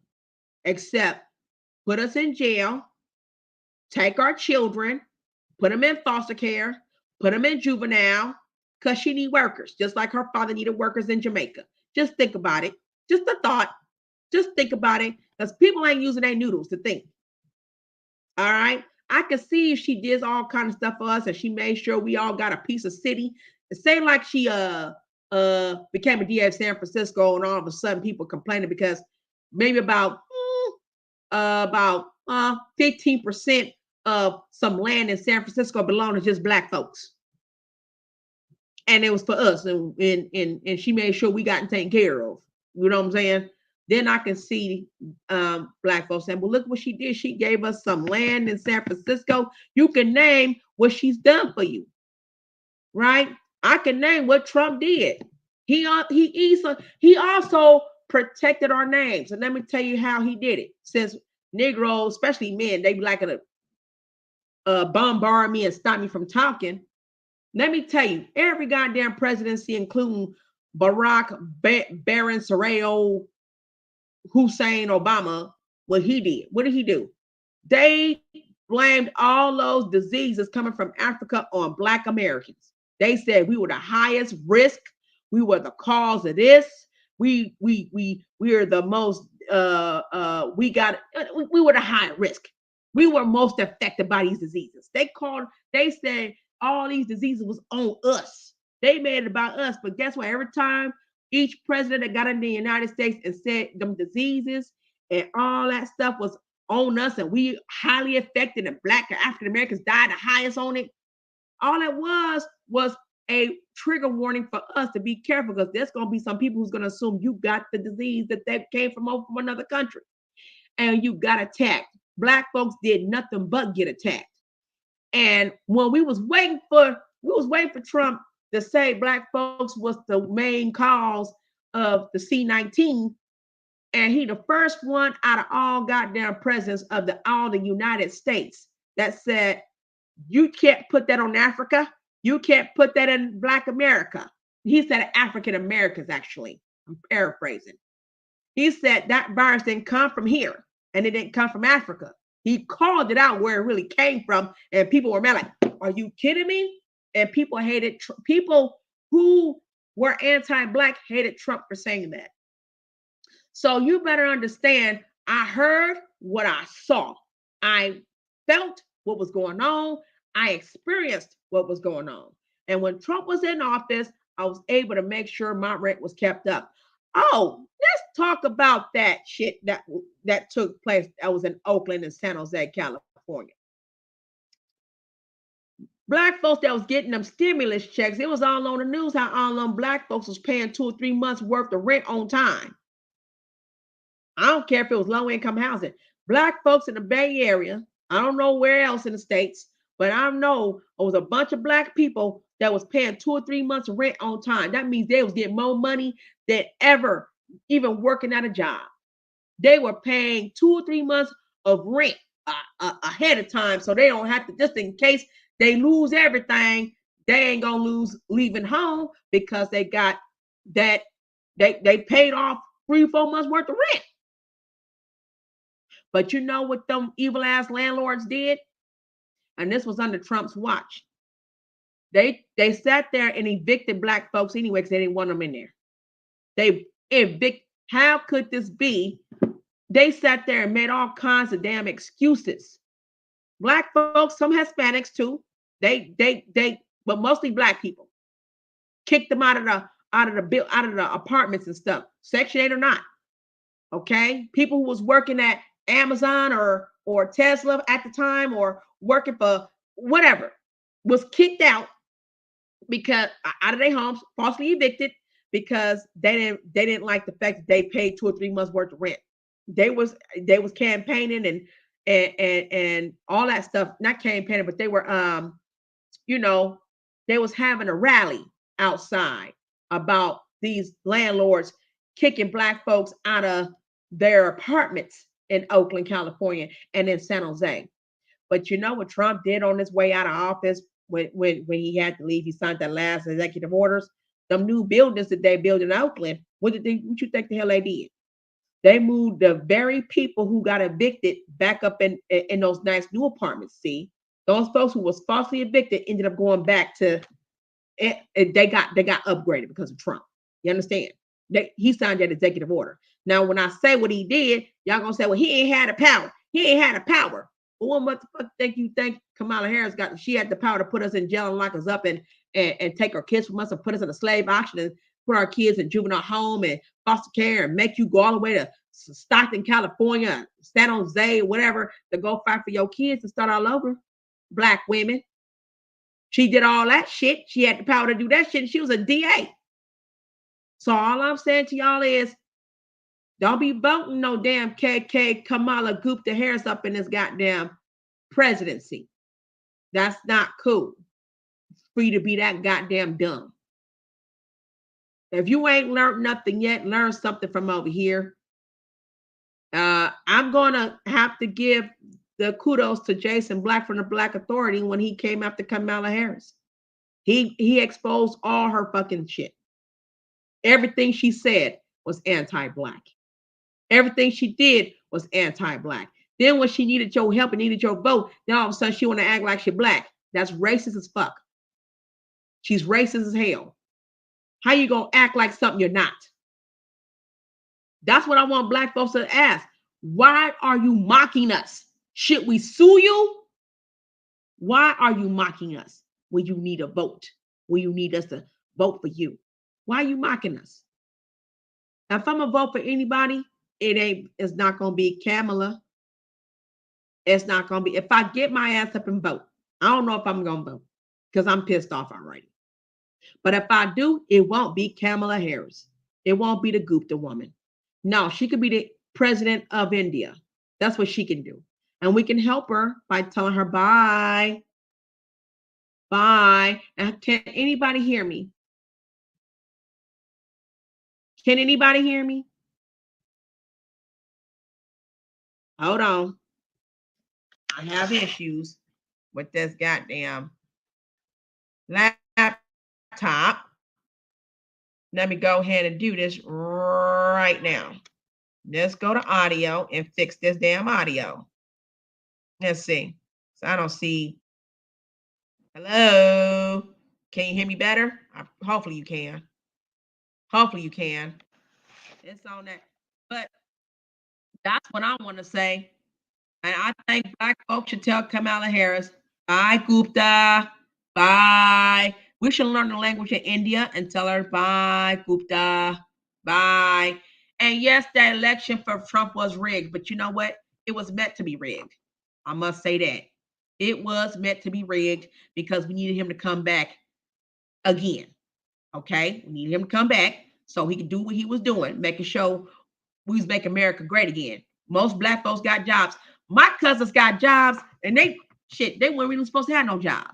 Except put us in jail, take our children, put them in foster care, put them in juvenile, because she need workers, just like her father needed workers in Jamaica. Just think about it. Just a thought. Just think about it. Because people ain't using their noodles to think. All right. I could see if she did all kind of stuff for us and she made sure we all got a piece of city. It seemed like she became a DA of San Francisco, and all of a sudden people complaining because maybe about 15% of some land in San Francisco belonged to just black folks. And it was for us, and she made sure we got taken care of. You know what I'm saying? Then I can see black folks saying, well, look what she did. She gave us some land in San Francisco. You can name what she's done for you, right? I can name what Trump did. He also protected our names. And let me tell you how he did it. Since Negroes, especially men, they be liking to bombard me and stop me from talking. Let me tell you, every goddamn presidency, including Barack, Barron, Sorrell, Hussein Obama, what he did. What did he do? They blamed all those diseases coming from Africa on Black Americans. They said we were the highest risk. We were the cause of this. We are the most. We got. We were the high risk. We were most affected by these diseases. They called. They said all these diseases was on us. They made it about us. But guess what? Every time each president that got in the United States and said them diseases and all that stuff was on us and we highly affected and Black and African Americans died the highest on it. All it was a trigger warning for us to be careful because there's going to be some people who's going to assume you got the disease that they came from another country and you got attacked. Black folks did nothing but get attacked. And when we was waiting for Trump to say Black folks was the main cause of the C-19, and he the first one out of all goddamn presidents of all the United States that said you can't put that on Africa, you can't put that in Black America. He said African Americans, actually. I'm paraphrasing. He said that virus didn't come from here and it didn't come from Africa. He called it out where it really came from, and people were mad like, "Are you kidding me?" And people hated people who were anti-Black hated Trump for saying that. So you better understand, I heard what I saw. I felt what was going on. I experienced what was going on. And when Trump was in office, I was able to make sure my rent was kept up. Oh, let's talk about that shit that took place. That was in Oakland and San Jose, California. Black folks that was getting them stimulus checks, it was all on the news how all them Black folks was paying 2 or 3 months worth of rent on time. I don't care if it was low income housing. Black folks in the Bay Area, I don't know where else in the States, but I know it was a bunch of Black people that was paying 2 or 3 months of rent on time. That means they was getting more money than ever, even working at a job. They were paying 2 or 3 months of rent ahead of time, so they don't have to, just in case they lose everything, they ain't gonna lose leaving home because they got that they paid off 3 or 4 months worth of rent. But you know what them evil ass landlords did? And this was under Trump's watch. They sat there and evicted Black folks anyway because they didn't want them in there. They evict. How could this be? They sat there and made all kinds of damn excuses. Black folks, some Hispanics too. But mostly Black people kicked them out of the apartments and stuff, Section 8 or not. Okay, people who was working at Amazon or Tesla at the time or working for whatever was kicked out because out of their homes, falsely evicted because they didn't like the fact that they paid 2 or 3 months worth of rent. They was campaigning and all that stuff, not campaigning, but they were you know, they was having a rally outside about these landlords kicking Black folks out of their apartments in Oakland, California, and in San Jose. But you know what Trump did on his way out of office when he had to leave? He signed that last executive orders. Them new buildings that they built in Oakland, what you think the hell they did? They moved the very people who got evicted back up in those nice new apartments. See, those folks who was falsely evicted ended up going back to it. They got upgraded because of Trump. You understand? He signed that executive order. Now, when I say what he did, y'all gonna say, "Well, he ain't had the power. He ain't had the power." Well, what the fuck you think Kamala Harris got? She had the power to put us in jail and lock us up and take our kids from us and put us in a slave auction and put our kids in juvenile home and foster care and make you go all the way to Stockton, California, San Jose, whatever, to go fight for your kids and start all over. Black women. She did all that shit. She had the power to do that shit. And she was a DA. So all I'm saying to y'all is, don't be voting no damn Kkkamala Gupta Harris up in this goddamn presidency. That's not cool for you to be that goddamn dumb. If you ain't learned nothing yet, learn something from over here. I'm gonna have to give the kudos to Jason Black from the Black Authority when he came after Kamala Harris. He exposed all her fucking shit. Everything she said was anti-black. Everything she did was anti-black. Then when she needed your help and needed your vote, then all of a sudden she want to act like she black. That's racist as fuck. She's racist as hell. How you gonna act like something you're not? That's what I want black folks to ask. Why are you mocking us? Should we sue you? Why are you mocking us when you need a vote? When you need us to vote for you? Why are you mocking us? Now, if I'm gonna vote for anybody, it's not gonna be Kamala. It's not gonna be if I get my ass up and vote. I don't know if I'm gonna vote because I'm pissed off already. But if I do, it won't be Kamala Harris. It won't be the Gupta woman. No, she could be the president of India. That's what she can do. And we can help her by telling her bye. Bye. And can anybody hear me? Can anybody hear me? Hold on. I have issues with this goddamn laptop. Let me go ahead and do this right now. Let's go to audio and fix this damn audio. Let's see. So I don't see. Hello. Can you hear me better? Hopefully you can. Hopefully you can. It's on that. But that's what I want to say. And I think black folks should tell Kamala Harris, bye, Gupta. Bye. We should learn the language of India and tell her, bye, Gupta. Bye. And yes, the election for Trump was rigged, but you know what? It was meant to be rigged. I must say that. It was meant to be rigged because we needed him to come back again. Okay? We needed him to come back so he could do what he was doing, making sure we was making America great again. Most black folks got jobs. My cousins got jobs, and they weren't really supposed to have no job.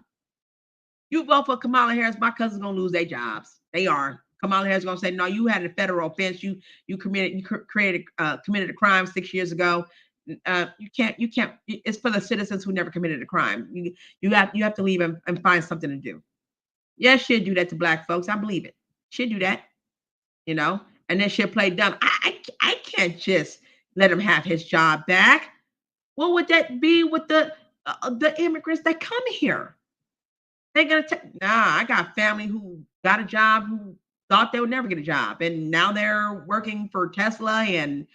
You vote for Kamala Harris, my cousins gonna lose their jobs. They are. Kamala Harris gonna say, no, you had a federal offense. You committed a crime 6 years ago. You can't. It's for the citizens who never committed a crime. You have to leave and find something to do. Yeah, she'll do that to black folks. I believe it. She'll do that. You know, and then she'll play dumb. I can't just let him have his job back. What would that be with the immigrants that come here? They're gonna take. Nah, I got family who got a job who thought they would never get a job, and now they're working for Tesla and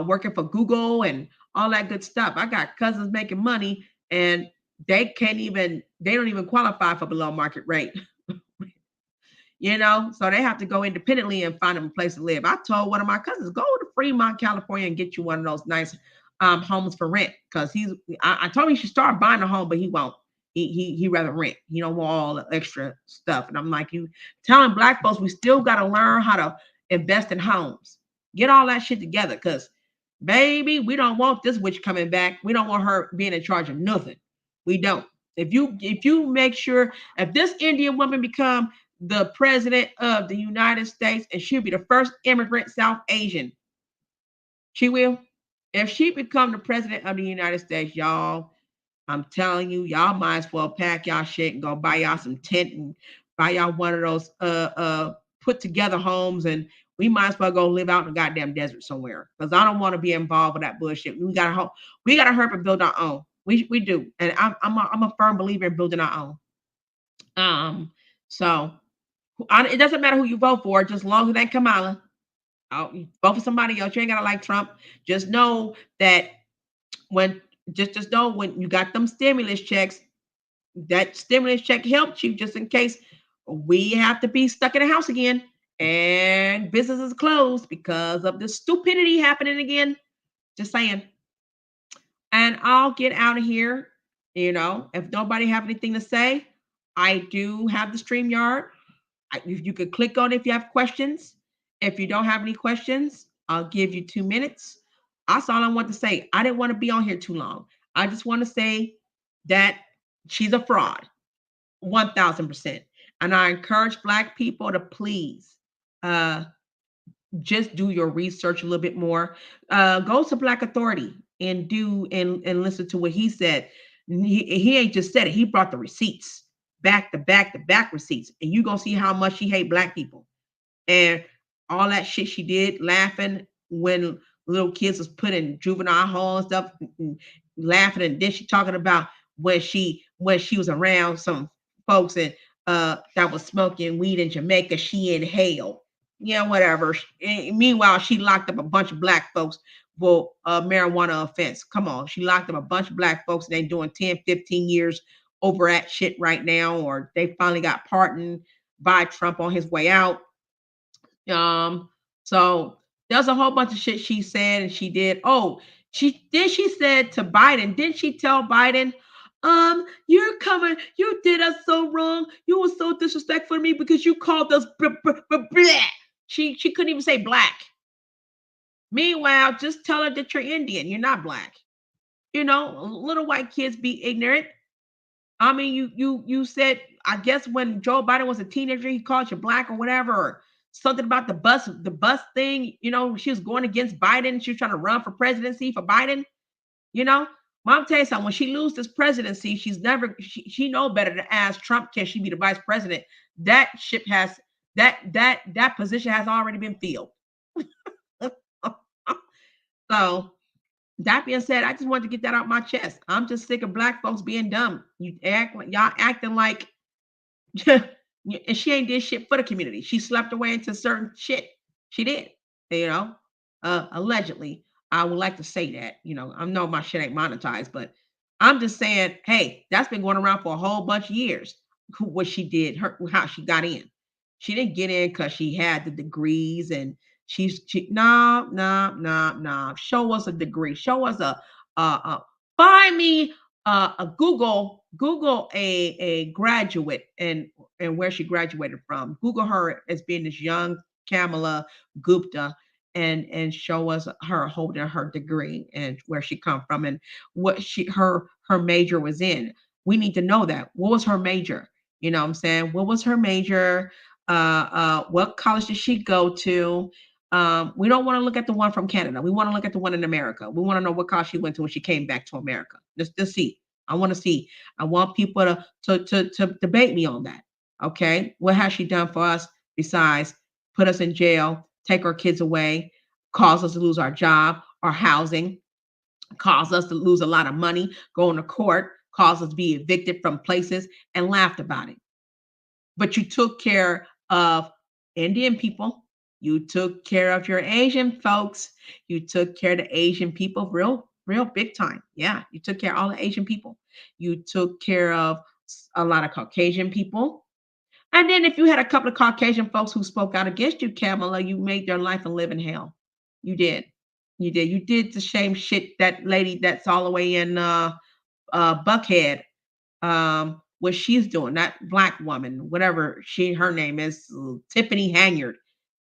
working for Google and all that good stuff. I got cousins making money, and they don't even qualify for below market rate. You know, so they have to go independently and find them a place to live. I told one of my cousins, go to Fremont, California, and get you one of those nice homes for rent. Because I told him he should start buying a home, but he won't. He rather rent. He don't want all the extra stuff. And I'm like, you telling black folks we still got to learn how to invest in homes. Get all that shit together, because baby, we don't want this witch coming back. We don't want her being in charge of nothing. We don't. If you make sure, if this Indian woman become the president of the United States, and she'll be the first immigrant South Asian. She will. If she become the president of the United States, y'all, I'm telling you, y'all might as well pack y'all shit and go buy y'all some tent and buy y'all one of those put together homes, and we might as well go live out in the goddamn desert somewhere. Because I don't want to be involved with that bullshit. We gotta hurry up and build our own. We do. And I'm a firm believer in building our own. So it doesn't matter who you vote for, just as long as it ain't Kamala. You vote for somebody else. You ain't gotta like Trump. Just know that when you got them stimulus checks, that stimulus check helped you just in case we have to be stuck in a house again and businesses closed because of the stupidity happening again. Just saying. And I'll get out of here. You know, if nobody have anything to say, I do have the StreamYard. You could click on it if you have questions. If you don't have any questions, I'll give you 2 minutes. That's all I want to say. I didn't want to be on here too long. I just want to say that she's a fraud, 1000%. And I encourage black people to please just do your research a little bit more. Go to Black Authority. and do and listen to what he said. He ain't just said it. He brought the receipts, back to back receipts, and you gonna see how much she hate black people and all that shit she did, laughing when little kids was put in juvenile hall and stuff, laughing, and then she talking about when she was around some folks and that was smoking weed in Jamaica, she inhaled. Yeah, whatever. Meanwhile, she locked up a bunch of black folks for marijuana offense. Come on, she locked up a bunch of black folks and they doing 10, 15 years over at shit right now, or they finally got pardoned by Trump on his way out. So there's a whole bunch of shit she said and she did. Oh, she said to Biden, didn't she tell Biden, you're coming, you did us so wrong. You were so disrespectful to me because you called us black. She couldn't even say black. Meanwhile, just tell her that you're Indian, you're not black. Little white kids be ignorant. I mean, you said, I guess when Joe Biden was a teenager, he called you black or whatever, or something about the bus thing. She was going against Biden. She was trying to run for presidency for Biden. You know, Mom, tell you something. When she loses this presidency, she know better to ask Trump, can she be the vice president? That ship has that position has already been filled. So that being said, I just wanted to get that out my chest. I'm just sick of black folks being dumb. Y'all acting like and she ain't did shit for the community. She slept away into certain shit. She did, you know, allegedly. I would like to say that, I know my shit ain't monetized, but I'm just saying, hey, that's been going around for a whole bunch of years. What she did, how she got in. She didn't get in because she had the degrees and no, no, no, no. Show us a degree. Show us find me a Google a graduate and where she graduated from. Google her as being this young Kamala Gupta and show us her holding her degree and where she come from and what her major was in. We need to know that. What was her major? You know what I'm saying? What was her major? What college did she go to? We don't want to look at the one from Canada. We want to look at the one in America. We want to know what college she went to when she came back to America. Let's see. I want to see. I want people to debate me on that. Okay, what has she done for us besides put us in jail, take our kids away, cause us to lose our job, our housing, cause us to lose a lot of money, go into court, cause us to be evicted from places, and laughed about it? But you took care of Indian people. You took care of your Asian folks. You took care of the Asian people real big time. Yeah, you took care of all the Asian people. You took care of a lot of Caucasian people. And then if you had a couple of Caucasian folks who spoke out against you, Kamala, you made their life a living hell. You did. You did. You did the same shit that lady that's all the way in Buckhead, what she's doing, that black woman, whatever her name is, Tiffany Hanyard.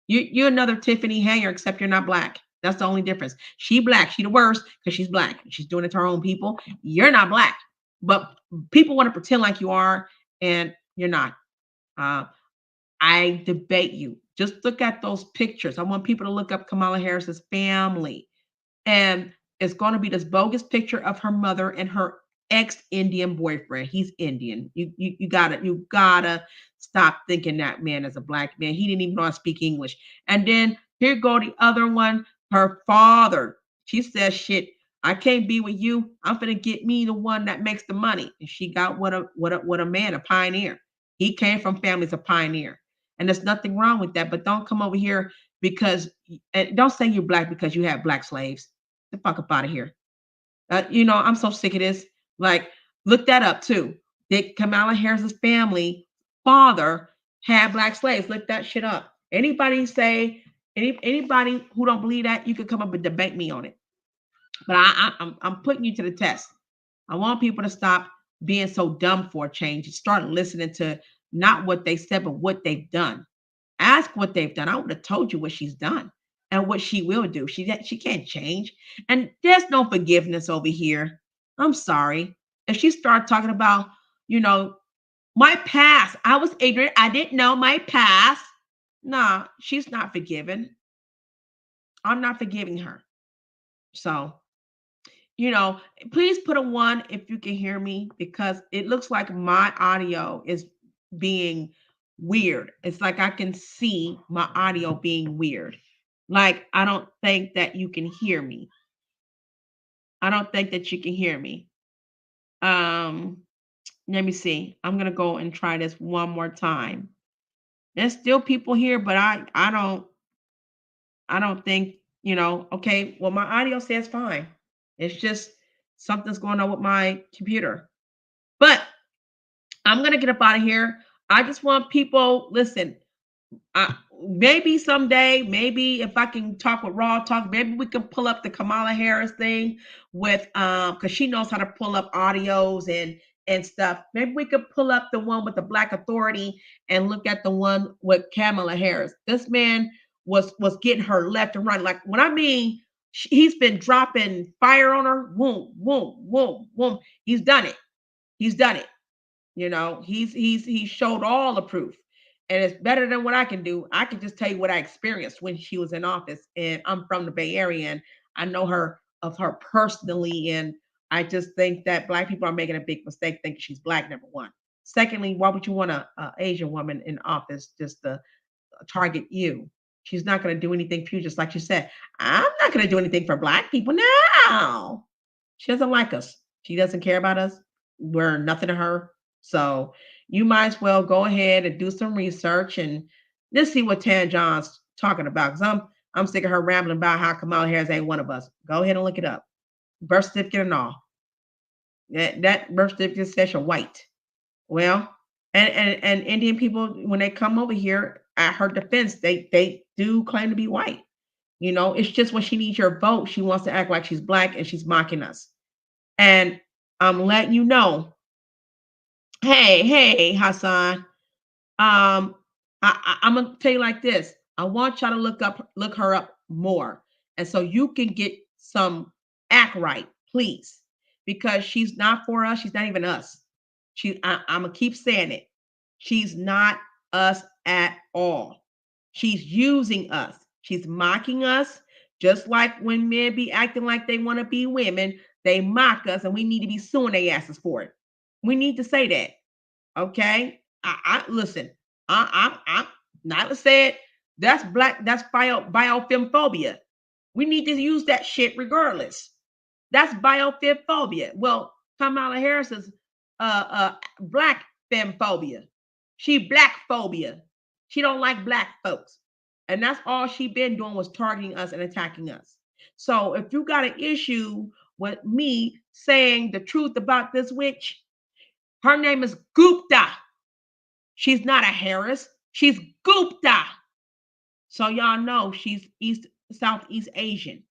You're another Tiffany Hanyard, except you're not black. That's the only difference. She black, she the worst because she's black. She's doing it to her own people. You're not black, but people want to pretend like you are, and you're not. Uh, I debate you. Just look at those pictures. I want people to look up Kamala Harris's family, and it's going to be this bogus picture of her mother and her ex-Indian boyfriend. He's Indian. You gotta stop thinking that man is a black man. He didn't even know how to speak English. And then here go the other one, her father. She says, shit, I can't be with you. I'm gonna get me the one that makes the money. And she got what a man, a pioneer. He came from families of pioneer. And there's nothing wrong with that. But don't come over here because and don't say you're black because you have black slaves. Get the fuck up out of here. I'm so sick of this. Like, look that up too. Did Kamala Harris's family father had black slaves? Look that shit up. Anybody who don't believe that, you could come up and debate me on it. But I'm putting you to the test. I want people to stop being so dumb for a change and start listening to not what they said, but what they've done. Ask what they've done. I would have told you what she's done and what she will do. She can't change. And there's no forgiveness over here. I'm sorry. If she started talking about, you know, my past, I was ignorant. I didn't know my past. Nah, she's not forgiven. I'm not forgiving her. So you know, please put a one if you can hear me because it looks like my audio is being weird. It's like I can see my audio being weird. Like I don't think that you can hear me. I don't think that you can hear me. Um, Let me see. I'm gonna go and try this one more time. There's still people here, but I don't think, okay, well my audio says fine. It's just something's going on with my computer. But I'm gonna get up out of here. I just want people, listen, maybe someday, maybe if I can talk with Raw Talk, maybe we can pull up the Kamala Harris thing with because she knows how to pull up audios and stuff. Maybe we could pull up the one with the Black Authority and look at the one with Kamala Harris. This man was getting her left and right. Like when I mean he's been dropping fire on her, boom, boom, boom, boom. He's done it. He's done it. He showed all the proof. And it's better than what I can do. I can just tell you what I experienced when she was in office. And I'm from the Bay Area and I know her personally. And I just think that Black people are making a big mistake thinking she's Black, number one. Secondly, why would you want a Asian woman in office just to target you? She's not going to do anything for you, just like you said. I'm not going to do anything for Black people. No. She doesn't like us. She doesn't care about us. We're nothing to her. So you might as well go ahead and do some research and let's see what Tan John's talking about. Because I'm sick of her rambling about how Kamala Harris ain't one of us. Go ahead and look it up. Birth certificate and all. That birth certificate says you're white. Well, and Indian people, when they come over here, at her defense, they do claim to be white. It's just when she needs your vote, she wants to act like she's Black and she's mocking us. And I'm letting you know, hey, Hassan. I'm gonna tell you like this. I want y'all to look her up more, and so you can get some act right, please, because she's not for us. She's not even us. I'm gonna keep saying it. She's not us at all. She's using us. She's mocking us, just like when men be acting like they want to be women. They mock us, and we need to be suing their asses for it. We need to say that. Okay. I listen. I'm not to say it. That's black. That's biofemphobia. We need to use that shit regardless. That's biofemphobia. Well, Kamala Harris is black femphobia. She black phobia. She don't like Black folks, and that's all she been doing was targeting us and attacking us. So if you got an issue with me saying the truth about this witch, her name is Gupta. She's not a Harris. She's Gupta. So y'all know she's Southeast Asian.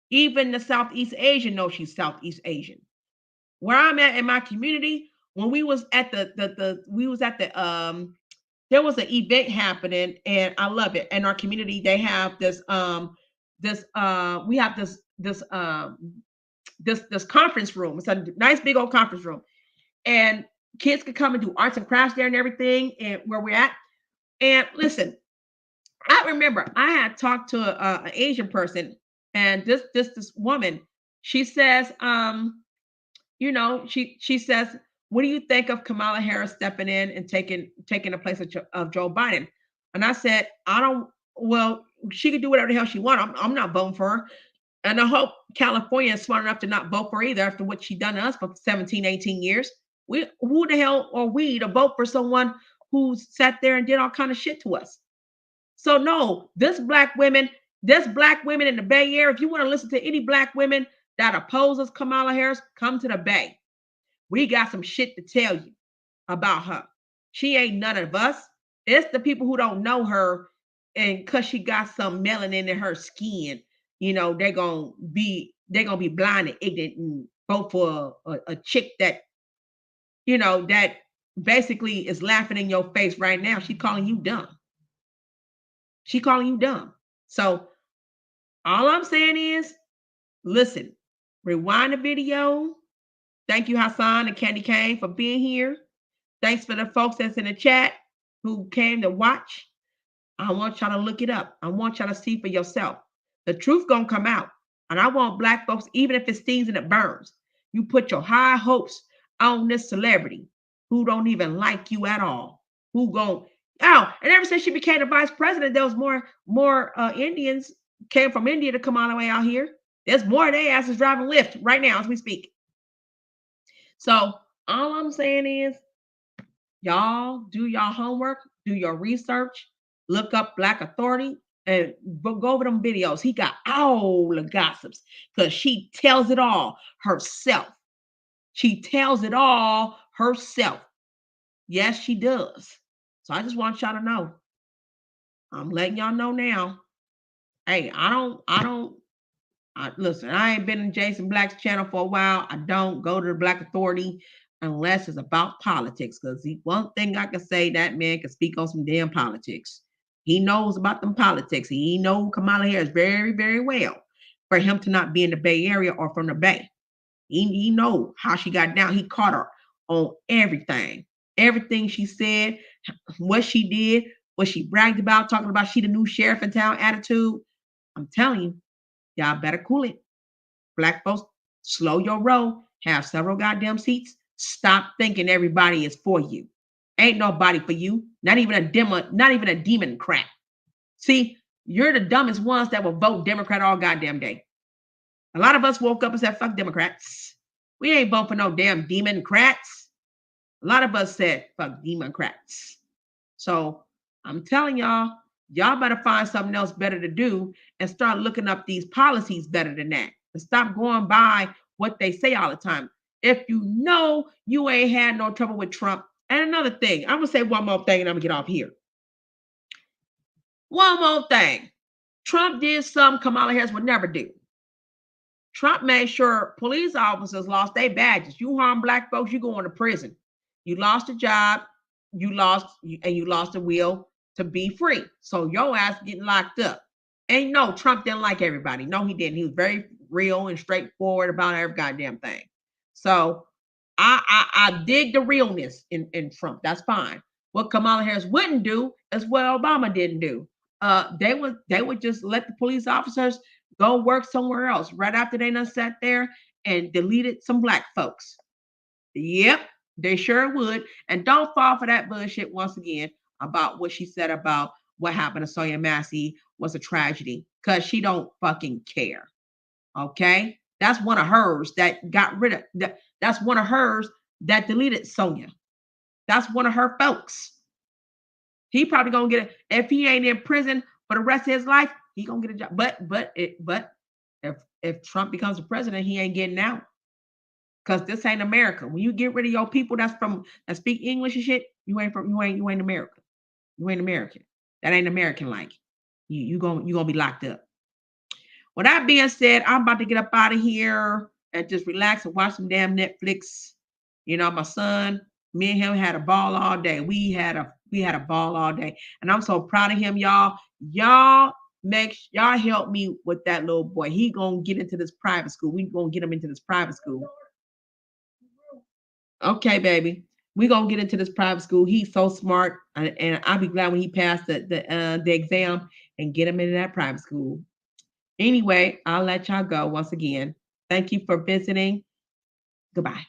Even the Southeast Asian know she's Southeast Asian. Where I'm at in my community, when we was at there was an event happening and I love it. In our community, they have we have this conference room. It's a nice big old conference room. And kids could come and do arts and crafts there and everything and where we're at. And listen, I remember I had talked to an Asian person, and this woman, she says, she says, what do you think of Kamala Harris stepping in and taking the place of Joe Biden? And I said, I don't. Well, she could do whatever the hell she wants. I'm not voting for her. And I hope California is smart enough to not vote for her either after what she done to us for 17, 18 years. Who the hell are we to vote for someone who sat there and did all kind of shit to us? So no, this black women in the Bay Area, if you want to listen to any black women that opposes Kamala Harris, come to the Bay. We got some shit to tell you about her. She ain't none of us. It's the people who don't know her and because she got some melanin in her skin, they're gonna be blind and ignorant and vote for a chick that that basically is laughing in your face right now. She's calling you dumb. She calling you dumb. So all I'm saying is, listen, rewind the video. Thank you, Hassan and Candy Cane, for being here. Thanks for the folks that's in the chat who came to watch. I want y'all to look it up. I want y'all to see for yourself. The truth gonna come out. And I want black folks, even if it stings and it burns, you put your high hopes on this celebrity who don't even like you at all. Who gon' and ever since she became the vice president, there was more Indians came from India to come all the way out here. There's more of their asses driving Lyft right now as we speak. So all I'm saying is, y'all do y'all homework, do your research, look up Black Authority, and go over them videos. He got all the gossips because she tells it all herself. She tells it all herself. Yes, she does. So I just want y'all to know. I'm letting y'all know now. Hey, listen, I ain't been in Jason Black's channel for a while. I don't go to the Black Authority unless it's about politics. Because one thing I can say, that man can speak on some damn politics. He knows about them politics. He knows Kamala Harris very, very well for him to not be in the Bay Area or from the Bay. He know how she got down. He caught her on everything. Everything she said, what she did, what she bragged about, talking about she the new sheriff in town attitude. I'm telling you, y'all better cool it. Black folks, slow your roll. Have several goddamn seats. Stop thinking everybody is for you. Ain't nobody for you. Not even a demon crap. See, you're the dumbest ones that will vote Democrat all goddamn day. A lot of us woke up and said, fuck Democrats. We ain't voting for no damn Democrats. A lot of us said, fuck Democrats. So I'm telling y'all better find something else better to do and start looking up these policies better than that. And stop going by what they say all the time. If you know you ain't had no trouble with Trump. And another thing, I'm going to say one more thing and I'm going to get off here. One more thing. Trump did something Kamala Harris would never do. Trump made sure police officers lost their badges. You harm black folks, you going to prison. You lost a job, you lost the will to be free. So your ass getting locked up. And no, Trump didn't like everybody. No, he didn't. He was very real and straightforward about every goddamn thing. So I dig the realness in Trump. That's fine. What Kamala Harris wouldn't do is what Obama didn't do. They would just let the police officers go work somewhere else right after they done sat there and deleted some black folks. Yep, they sure would. And don't fall for that bullshit once again about what she said about what happened to Sonia Massey was a tragedy, because she don't fucking care. Okay? That's one of hers that got rid of that. That's one of hers that deleted Sonia. That's one of her folks. He probably gonna get it if he ain't in prison for the rest of his life. He gonna get a job. But if Trump becomes the president, he ain't getting out. Because this ain't America. When you get rid of your people that speak English and shit, you ain't American. You ain't American. That ain't American like. You gonna be locked up. With that being said, I'm about to get up out of here and just relax and watch some damn Netflix. You know, my son, me and him had a ball all day. We had a ball all day. And I'm so proud of him, y'all. Y'all help me with that little boy. He gonna get into this private school. We gonna get him into this private school. Okay, baby. We gonna get into this private school. He's so smart, and I'll be glad when he passed the exam and get him into that private school. Anyway, I'll let y'all go once again. Thank you for visiting. Goodbye.